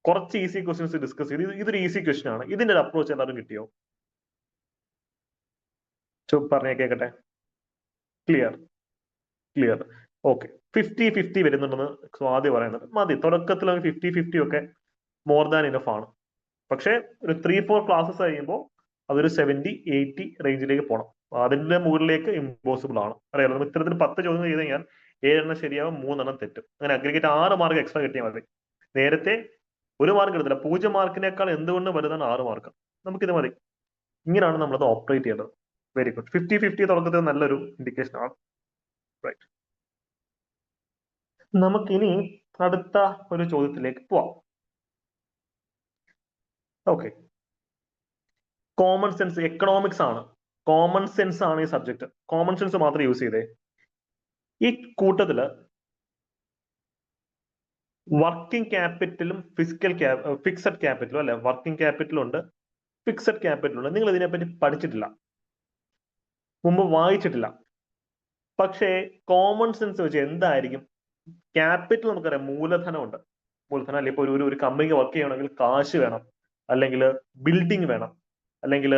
കുറച്ച് ഈസി ക്വസ്റ്റ്യൻസ് ഡിസ്കസ് ചെയ്തു. ഇതൊരു ഈസി ക്വസ്റ്റ്യൻ ആണ്. ഇതിന്റെ ഒരു അപ്രോച്ച് എല്ലാവരും കിട്ടിയോ? പറഞ്ഞേ കേൾക്കട്ടെ. ക്ലിയർ. ഓക്കെ. 50-50 വരുന്നുണ്ടെന്ന് സ്വാതി പറയുന്നത്. മതി, തുടക്കത്തിൽ 50-50 ഒക്കെ മോർ ദാൻ ഇനഫ് ആണ്. പക്ഷെ ഒരു 3-4 ക്ലാസ്സസ് കഴിയുമ്പോൾ അതൊരു 70-80 റേഞ്ചിലേക്ക് പോകണം. അതിന്റെ മുകളിലേക്ക് ഇമ്പോസിബിൾ ആണ്. അറിയാലോ, നമ്മൾ ഇത്തരത്തിൽ 10 ചോദ്യം ചെയ്ത് കഴിഞ്ഞാൽ 7 എണ്ണം ശരിയാവും, 3 എണ്ണം തെറ്റും. അങ്ങനെ അഗ്രിഗേറ്റ് 6 മാർക്ക് എക്സ്ട്രാ കിട്ടിയാൽ മതി. നേരത്തെ 1 മാർക്ക് എടുത്തില്ല. 0 മാർക്കിനേക്കാൾ എന്തുകൊണ്ട് വലുതാണ് 6 മാർക്ക്. നമുക്കിത് മതി. ഇങ്ങനെയാണ് നമ്മളത് ഓപ്പറേറ്റ് ചെയ്യേണ്ടത്. Very good. 50-50 തുടക്കത്തിൽ നല്ലൊരു ഇൻഡിക്കേഷൻ ആണ്. റൈറ്റ്. നമുക്കിനി അടുത്ത ഒരു ചോദ്യത്തിലേക്ക് പോവാം. ഓക്കെ. കോമൺ സെൻസ്, എക്കണോമിക്സ് ആണ്. കോമൺ സെൻസ് ആണ് ഈ സബ്ജക്ട്. കോമൺ സെൻസ് മാത്രം യൂസ് ചെയ്തേ. ഈ കൂട്ടത്തില് വർക്കിംഗ് ക്യാപിറ്റലും ഫിക്സഡ് ക്യാപിറ്റലും അല്ലെ? വർക്കിംഗ് ക്യാപിറ്റലും ഉണ്ട്, ഫിക്സഡ് ക്യാപിറ്റലും ഉണ്ട്. നിങ്ങൾ ഇതിനെപ്പറ്റി പഠിച്ചിട്ടില്ല, മുമ്പ് വായിച്ചിട്ടില്ല. പക്ഷേ കോമൺ സെൻസ് വെച്ച് എന്തായിരിക്കും? ക്യാപിറ്റൽ നമുക്കറിയാം, മൂലധനമുണ്ട്. മൂലധനം അല്ലെ? ഇപ്പൊ ഒരു കമ്പനിക്ക് വർക്ക് ചെയ്യണമെങ്കിൽ കാശ് വേണം, അല്ലെങ്കിൽ ബിൽഡിംഗ് വേണം, അല്ലെങ്കിൽ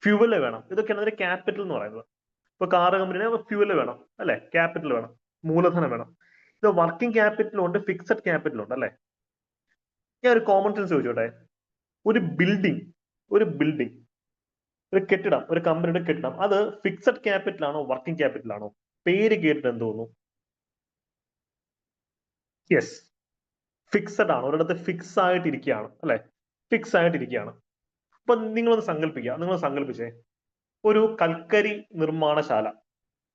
ഫ്യൂവല് വേണം. ഇതൊക്കെയാണ് അതിന്റെ ക്യാപിറ്റൽ എന്ന് പറയുന്നത്. ഇപ്പൊ കാർ കമ്പനിന് ഫ്യൂവല് വേണം, അല്ലെ? ക്യാപിറ്റൽ വേണം, മൂലധനം വേണം. ഇത് വർക്കിംഗ് ക്യാപിറ്റലും ഉണ്ട്, ഫിക്സഡ് ക്യാപിറ്റലും ഉണ്ട്, അല്ലെ? ഞാൻ ഒരു കോമൺ സെൻസ് ചോദിച്ചോട്ടെ. ഒരു ബിൽഡിംഗ് ഒരു കെട്ടിടം, ഒരു കമ്പനിയുടെ കെട്ടിടം, അത് ഫിക്സഡ് ക്യാപിറ്റൽ ആണോ വർക്കിംഗ് ക്യാപിറ്റൽ ആണോ? പേര് കേട്ടിട്ട് എന്ത് തോന്നുന്നു? യെസ്, ഫിക്സഡ് ആണ്. ഒരിടത്ത് ഫിക്സ് ആയിട്ടിരിക്കുകയാണ്, അല്ലെ? ഫിക്സ് ആയിട്ടിരിക്കുകയാണ്. അപ്പൊ നിങ്ങൾ സങ്കല്പിച്ചേ, ഒരു കൽക്കരി നിർമ്മാണശാല.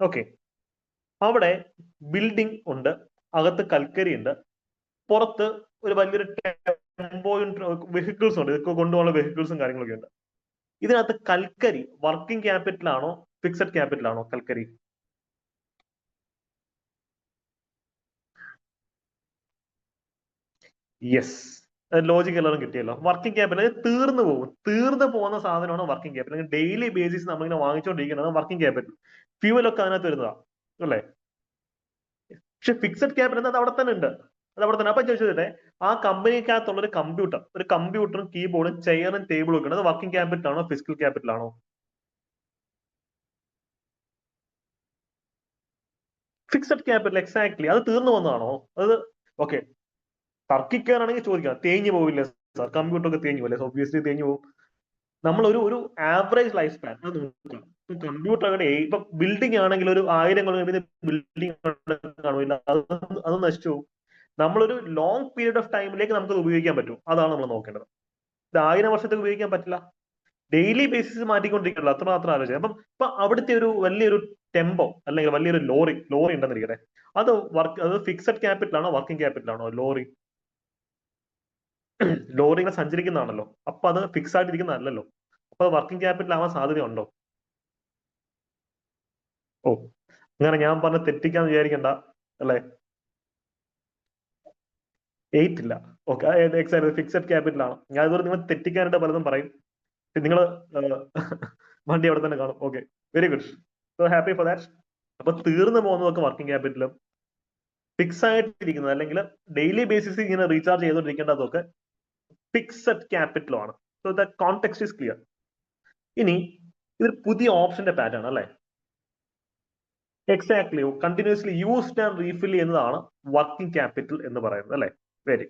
ഓക്കെ. അവിടെ ബിൽഡിംഗ് ഉണ്ട്, അകത്ത് കൽക്കരി ഉണ്ട്, പുറത്ത് ഒരു വലിയൊരു ടെമ്പോയും വെഹിക്കിൾസ് ഉണ്ട്, ഇതൊക്കെ കൊണ്ടുപോകുന്ന വെഹിക്കിൾസും കാര്യങ്ങളൊക്കെ ഉണ്ട്. ഇതിനകത്ത് കൽക്കരി വർക്കിംഗ് ക്യാപിറ്റൽ ആണോ ഫിക്സഡ് ക്യാപിറ്റൽ ആണോ കൽക്കരി? യെസ്, ലോജിക് എല്ലാവരും കിട്ടിയല്ലോ. വർക്കിംഗ് ക്യാപിറ്റൽ തീർന്നു പോകുന്ന സാധനമാണ് വർക്കിംഗ് ക്യാപിറ്റൽ. ഡെയിലി ബേസിസ് നമ്മളിങ്ങനെ വാങ്ങിച്ചുകൊണ്ടിരിക്കുന്നത് വർക്കിംഗ് ക്യാപിറ്റൽ. ഫ്യൂവലൊക്കെ അതിനകത്ത് വരുന്നതാ അല്ലേ? പക്ഷെ ഫിക്സഡ് ക്യാപിറ്റൽ അത് അവിടെ തന്നെ ഉണ്ട്, അത് അവിടെ തന്നെ. അപ്പൊ ചോദിച്ചതേ, ആ കമ്പനിക്കകത്തുള്ള ഒരു കമ്പ്യൂട്ടറും കീബോർഡും ചെയറും ടേബിളും ഒക്കെ ഉണ്ട്, അത് വർക്കിംഗ് ക്യാപിറ്റൽ ആണോ ഫിസിക്കൽ ക്യാപിറ്റൽ ആണോ? Fixed capital, exactly. അത് തീർന്നു വന്നതാണോ അത്? ഓക്കെ, തർക്കിക്കാനാണെങ്കിൽ ചോദിക്കാം, തേഞ്ഞു പോവില്ലേ സാർ? കമ്പ്യൂട്ടർ ഒക്കെ തേഞ്ഞു പോലെ, ഒബ്വിയസ്ലി തേഞ്ഞു പോകും. നമ്മൾ ഒരു ആവറേജ് ലൈഫ് സ്പാൻ അത് നോക്കാം. കമ്പ്യൂട്ടർ ഇപ്പൊ ബിൽഡിംഗ് ആണെങ്കിൽ ഒരു 1000 കൊല്ലം ബിൽഡിംഗ് കാണില്ല, അത് നശിച്ചു പോകും. നമ്മളൊരു ലോങ് പീരീഡ് ഓഫ് ടൈമിലേക്ക് നമുക്ക് ഉപയോഗിക്കാൻ പറ്റും, അതാണ് നമ്മൾ നോക്കേണ്ടത്. ഇത് 1000 വർഷത്തേക്ക് ഉപയോഗിക്കാൻ പറ്റില്ല, ഡെയിലി ബേസിസ് മാറ്റിക്കൊണ്ടിരിക്കണല്ലോ, അത്ര മാത്രം ആലോചിക്കുക. അപ്പം ഇപ്പൊ അവിടുത്തെ ഒരു വലിയൊരു ടെമ്പോ അല്ലെങ്കിൽ വലിയൊരു ലോറി ഉണ്ടെന്നിരിക്കട്ടെ, അത് ഫിക്സഡ് ക്യാപിറ്റൽ ആണോ വർക്കിംഗ് ക്യാപിറ്റൽ ആണോ? ലോറി ഇങ്ങനെ സഞ്ചരിക്കുന്നതാണല്ലോ, അപ്പൊ അത് ഫിക്സ് ആയിട്ടിരിക്കുന്നതല്ലല്ലോ, അപ്പൊ അത് വർക്കിംഗ് ക്യാപിറ്റൽ ആവാൻ സാധ്യതയുണ്ടോ? ഓ, അങ്ങനെ ഞാൻ പറഞ്ഞ് തെറ്റിക്കാന്ന് വിചാരിക്കണ്ട അല്ലെ? 8 ഇല്ല. ഓക്കെ, എക്സാക്ട് ഫിക്സഡ് ക്യാപിറ്റൽ ആണ്. ഞാൻ ഇതുവരെ നിങ്ങൾ തെറ്റിക്കാനായിട്ട് പലതും പറയും, നിങ്ങൾ വണ്ടി അവിടെ തന്നെ കാണും. Okay, very good, so happy for that. അപ്പൊ തീർന്നു പോകുന്നതൊക്കെ വർക്കിംഗ് ക്യാപിറ്റലും, ഫിക്സ് ആയിട്ടിരിക്കുന്നത് അല്ലെങ്കിൽ ഡെയിലി ബേസിസിൽ ഇങ്ങനെ റീചാർജ് ചെയ്തുകൊണ്ടിരിക്കേണ്ടതൊക്കെ ഫിക്സഡ് ക്യാപിറ്റലും ആണ്. So the context is clear. ഇനി ഇതൊരു പുതിയ ഓപ്ഷന്റെ പാറ്റേൺ അല്ലെ? Exactly, continuously used and refill ചെയ്യുന്നതാണ് വർക്കിംഗ് ക്യാപിറ്റൽ എന്ന് പറയുന്നത് അല്ലെ? വെരി.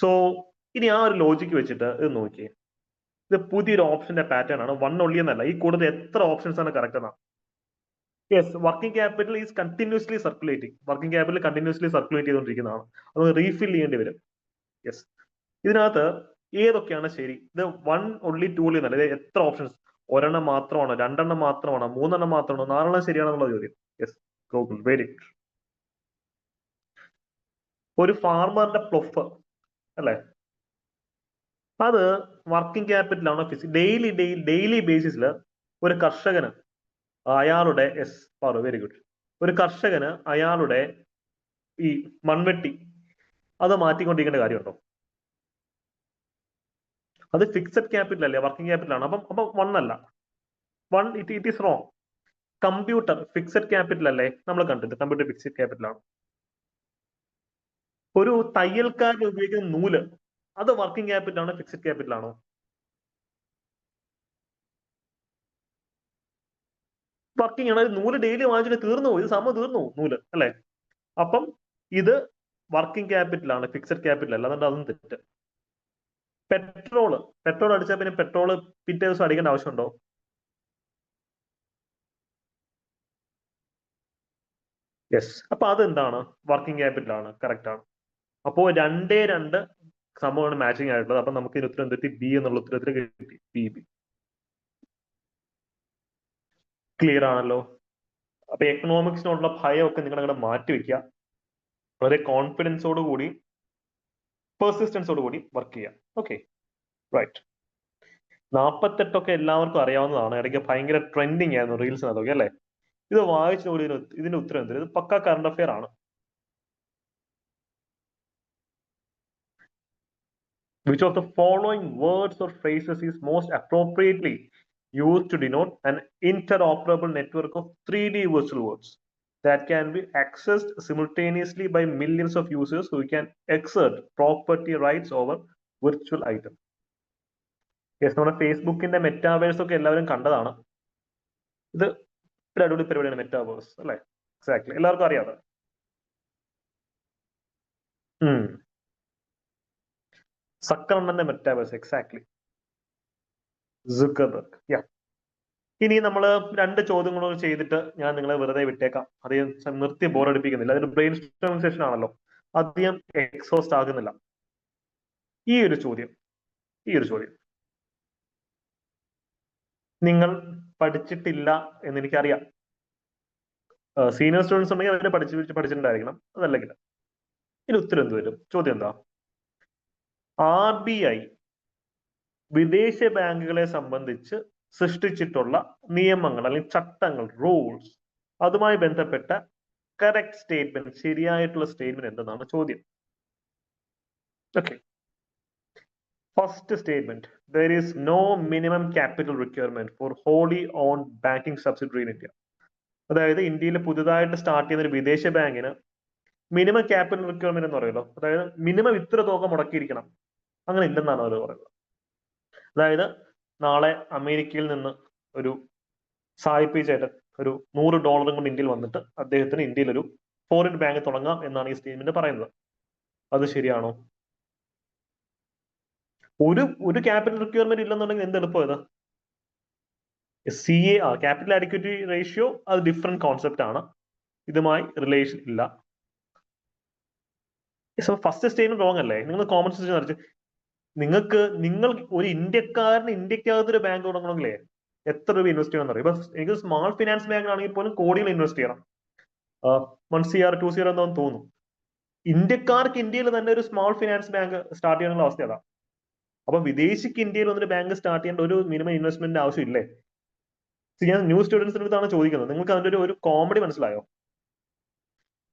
സോ ഇനി ആ ഒരു ലോജിക്ക് വെച്ചിട്ട് ഇത് നോക്കിയേ, ഇത് പുതിയൊരു ഓപ്ഷന്റെ പാറ്റേൺ ആണ്, വൺ ഒള്ളി എന്നല്ല, ഈ കൂടുതൽ എത്ര ഓപ്ഷൻസ് ആണ് കറക്റ്റ് എന്നാ? Yes, working capital is continuously circulating. Working capital continuously circulate ചെയ്തുകൊണ്ടിരിക്കുന്നതാണ്, അത് റീഫിൽ ചെയ്യേണ്ടി വരും. യെസ്, ഇതിനകത്ത് ഏതൊക്കെയാണ് ശരി? ഇത് വൺ ഒള്ളി ടു ഒള്ളി എന്നല്ല, ഇത് എത്ര ഓപ്ഷൻസ്? ഒരെണ്ണം മാത്രമാണോ, രണ്ടെണ്ണം മാത്രമാണോ, മൂന്നെണ്ണം മാത്രമാണോ, നാലെണ്ണം ശരിയാണെന്നുള്ള ചോദ്യം. Yes, Google, very good. ഒരു ഫാർമറിന്റെ പ്ലൊഫ് അല്ലെ, അത് വർക്കിംഗ് ക്യാപിറ്റൽ ആണോ ഡെയിലി ബേസിസിൽ ഒരു കർഷകന് അയാളുടെ, യെസ് പാറു, വെരി ഗുഡ്, ഒരു കർഷകന് അയാളുടെ ഈ മൺവെട്ടി അത് മാറ്റിക്കൊണ്ടിരിക്കേണ്ട കാര്യമുണ്ടോ? അത് ഫിക്സഡ് ക്യാപിറ്റൽ അല്ലേ, വർക്കിംഗ് ക്യാപിറ്റൽ ആണ്. അപ്പം വൺ അല്ല, it is wrong. Computer fixed capital അല്ലേ, നമ്മൾ കണ്ടിട്ട് കമ്പ്യൂട്ടർ ഫിക്സഡ് ക്യാപിറ്റൽ ആണ്. ഒരു തയ്യൽക്കാരൻ ഉപയോഗിക്കുന്ന നൂല്, അത് വർക്കിംഗ് ക്യാപിറ്റൽ ആണോ ഫിക്സഡ് ക്യാപിറ്റൽ ആണോ? വർക്കിംഗ് ആണ്. നൂല് ഡെയിലി വാങ്ങിച്ചിട്ട് തീർന്നു പോയി, ഇത് സംഭവം തീർന്നു നൂല് അല്ലെ? അപ്പം ഇത് വർക്കിംഗ് ക്യാപിറ്റൽ ആണ്, ഫിക്സഡ് ക്യാപിറ്റൽ അല്ല, അതുകൊണ്ട് അതും തെറ്റ്. പെട്രോൾ അടിച്ചാൽ പിന്നെ പെട്രോൾ പിറ്റേ ദിവസം അടിക്കേണ്ട ആവശ്യമുണ്ടോ? യെസ്, അപ്പൊ അതെന്താണ്? വർക്കിംഗ് ക്യാപിറ്റൽ ആണ്, കറക്റ്റ് ആണ്. അപ്പോ രണ്ടേ രണ്ട് സംഭവമാണ് മാച്ചിങ് ആയിട്ടുള്ളത്. അപ്പൊ നമുക്ക് ഇതിന് ഉത്തരം എന്തെത്തി? ബി എന്നുള്ള ഉത്തരത്തിന് കിട്ടി, ബി. ക്ലിയർ ആണല്ലോ? അപ്പൊ എക്കണോമിക്സിനോടുള്ള ഭയമൊക്കെ നിങ്ങൾ അങ്ങനെ മാറ്റി വെക്കുക, വളരെ കോൺഫിഡൻസോട് കൂടി പെർസിസ്റ്റൻസോട് കൂടി വർക്ക് ചെയ്യാം. Okay, right. 48 എല്ലാവർക്കും അറിയാവുന്നതാണ്, ഇടയ്ക്ക് ഭയങ്കര ട്രെൻഡിങ് ആയിരുന്നു റീൽസിനകത്തൊക്കെ അല്ലെ? ഇത് വായിച്ചുകൂടി ഇതിന്റെ ഉത്തരം എന്ത്? ഇത് പക്ക കറണ്ട് അഫെയർ ആണ്. Which of the following words or phrases is most appropriately used to denote an interoperable network of 3D virtual worlds that can be accessed simultaneously by millions of users who can exert property rights over virtual items? Yes, നമ്മുടെ ഫേസ്ബുക്കിന്റെ metaverse ഒക്കെ എല്ലാവരും കണ്ടതാണ്. ഇത് ഒരു അടിപൊളി പരിപാടിയാണ് metaverse അല്ലെ? Exactly, എല്ലാവർക്കും അറിയാതെ. സക്കറിന്റെ മെറ്റാവേഴ്സ്, എക്സാക്ട്ലി, സുക്കർബർഗ്. യാ, ഇനി നമ്മൾ രണ്ട് ചോദ്യങ്ങൾ ചെയ്തിട്ട് ഞാൻ നിങ്ങളെ വെറുതെ വിട്ടേക്കാം, അധികം നിർത്തി ബോറടിപ്പിക്കുന്നില്ല. അതൊരു ബ്രെയിൻ സ്റ്റോമിംഗ് സെഷൻ ആണല്ലോ, അധികം എക്സോസ്റ്റ് ആകുന്നില്ല. ഈ ഒരു ചോദ്യം നിങ്ങൾ പഠിച്ചിട്ടില്ല എന്ന് എനിക്കറിയാം. സീനിയർ സ്റ്റുഡൻസ് ഉണ്ടെങ്കിൽ അവരെ പഠിച്ചിട്ടുണ്ടായിരിക്കണം, അതല്ലെങ്കിൽ ഇതിന് ഉത്തരം എന്ത് വരും? ചോദ്യം എന്താ? RBI വിദേശ ബാങ്കുകളെ സംബന്ധിച്ച് സൃഷ്ടിച്ചിട്ടുള്ള നിയമങ്ങൾ അല്ലെങ്കിൽ ചട്ടങ്ങൾ, റൂൾസ്, അതുമായി ബന്ധപ്പെട്ട കറക്റ്റ് സ്റ്റേറ്റ്മെന്റ്, ശരിയായിട്ടുള്ള സ്റ്റേറ്റ്മെന്റ് എന്തെന്നാണ് ചോദ്യം. Okay, first statement, there is no minimum capital requirement for wholly owned banking subsidiary in India. അതായത് ഇന്ത്യയിൽ പുതുതായിട്ട് സ്റ്റാർട്ട് ചെയ്യുന്ന ഒരു വിദേശ ബാങ്കിന് മിനിമം ക്യാപിറ്റൽ റിക്വയർമെന്റ് എന്ന് പറയുമല്ലോ, അതായത് മിനിമം ഇത്ര തുക മുടക്കിയിരിക്കണം, അങ്ങനെ ഇല്ലെന്നാണ് അവർ പറയുന്നത്. അതായത് നാളെ അമേരിക്കയിൽ നിന്ന് ഒരു സായിപ്പ് ചേട്ടൻ ഒരു $100 കൊണ്ട് ഇന്ത്യയിൽ വന്നിട്ട് അദ്ദേഹത്തിന് ഇന്ത്യയിൽ ഒരു ഫോറിൻ ബാങ്ക് തുടങ്ങാം എന്നാണ് ഈ സ്റ്റേറ്റ്മെന്റ് പറയുന്നത്. അത് ശരിയാണോ? ഒരു ക്യാപിറ്റൽ റിക്വയർമെന്റ് ഇല്ലെന്നുണ്ടെങ്കിൽ എന്ത് എളുപ്പമായത്? CAR, ക്യാപിറ്റൽ അഡിക്വിറ്റി റേഷ്യോ, അത് ഡിഫറെന്റ് കോൺസെപ്റ്റ് ആണ്, ഇതുമായി റിലേഷൻ ഇല്ല. ഫസ്റ്റ് സ്റ്റേറ്റ്മെന്റ് റോങ് അല്ലേ? നിങ്ങൾ കോമൺ സെൻസ് നിറച്ച് നിങ്ങൾ ഒരു ഇന്ത്യക്കാരന് ഇന്ത്യക്കകത്ത് ഒരു ബാങ്ക് തുടങ്ങണമെങ്കിലേ എത്ര രൂപ ഇൻവെസ്റ്റ് ചെയ്യണം എന്നറിയാം. ഇപ്പൊ എനിക്ക് സ്മാൾ ഫിനാൻസ് ബാങ്ക് ആണെങ്കിൽ പോലും കോടികൾ ഇൻവെസ്റ്റ് ചെയ്യണം, 1 CR 2 CR എന്താണെന്ന് തോന്നുന്നു. ഇന്ത്യക്കാർക്ക് ഇന്ത്യയിൽ തന്നെ ഒരു സ്മാൾ ഫിനാൻസ് ബാങ്ക് സ്റ്റാർട്ട് ചെയ്യാനുള്ള അവസ്ഥ അതാ. അപ്പൊ വിദേശിക്ക് ഇന്ത്യയിൽ വന്നൊരു ബാങ്ക് സ്റ്റാർട്ട് ചെയ്യേണ്ട ഒരു മിനിമം ഇൻവെസ്റ്റ്മെന്റ് ആവശ്യമില്ലേ? ഞാൻ ന്യൂ സ്റ്റുഡൻസിന്റെ അടുത്താണ് ചോദിക്കുന്നത്, നിങ്ങൾക്ക് അതിന്റെ ഒരു കോമഡി മനസ്സിലായോ?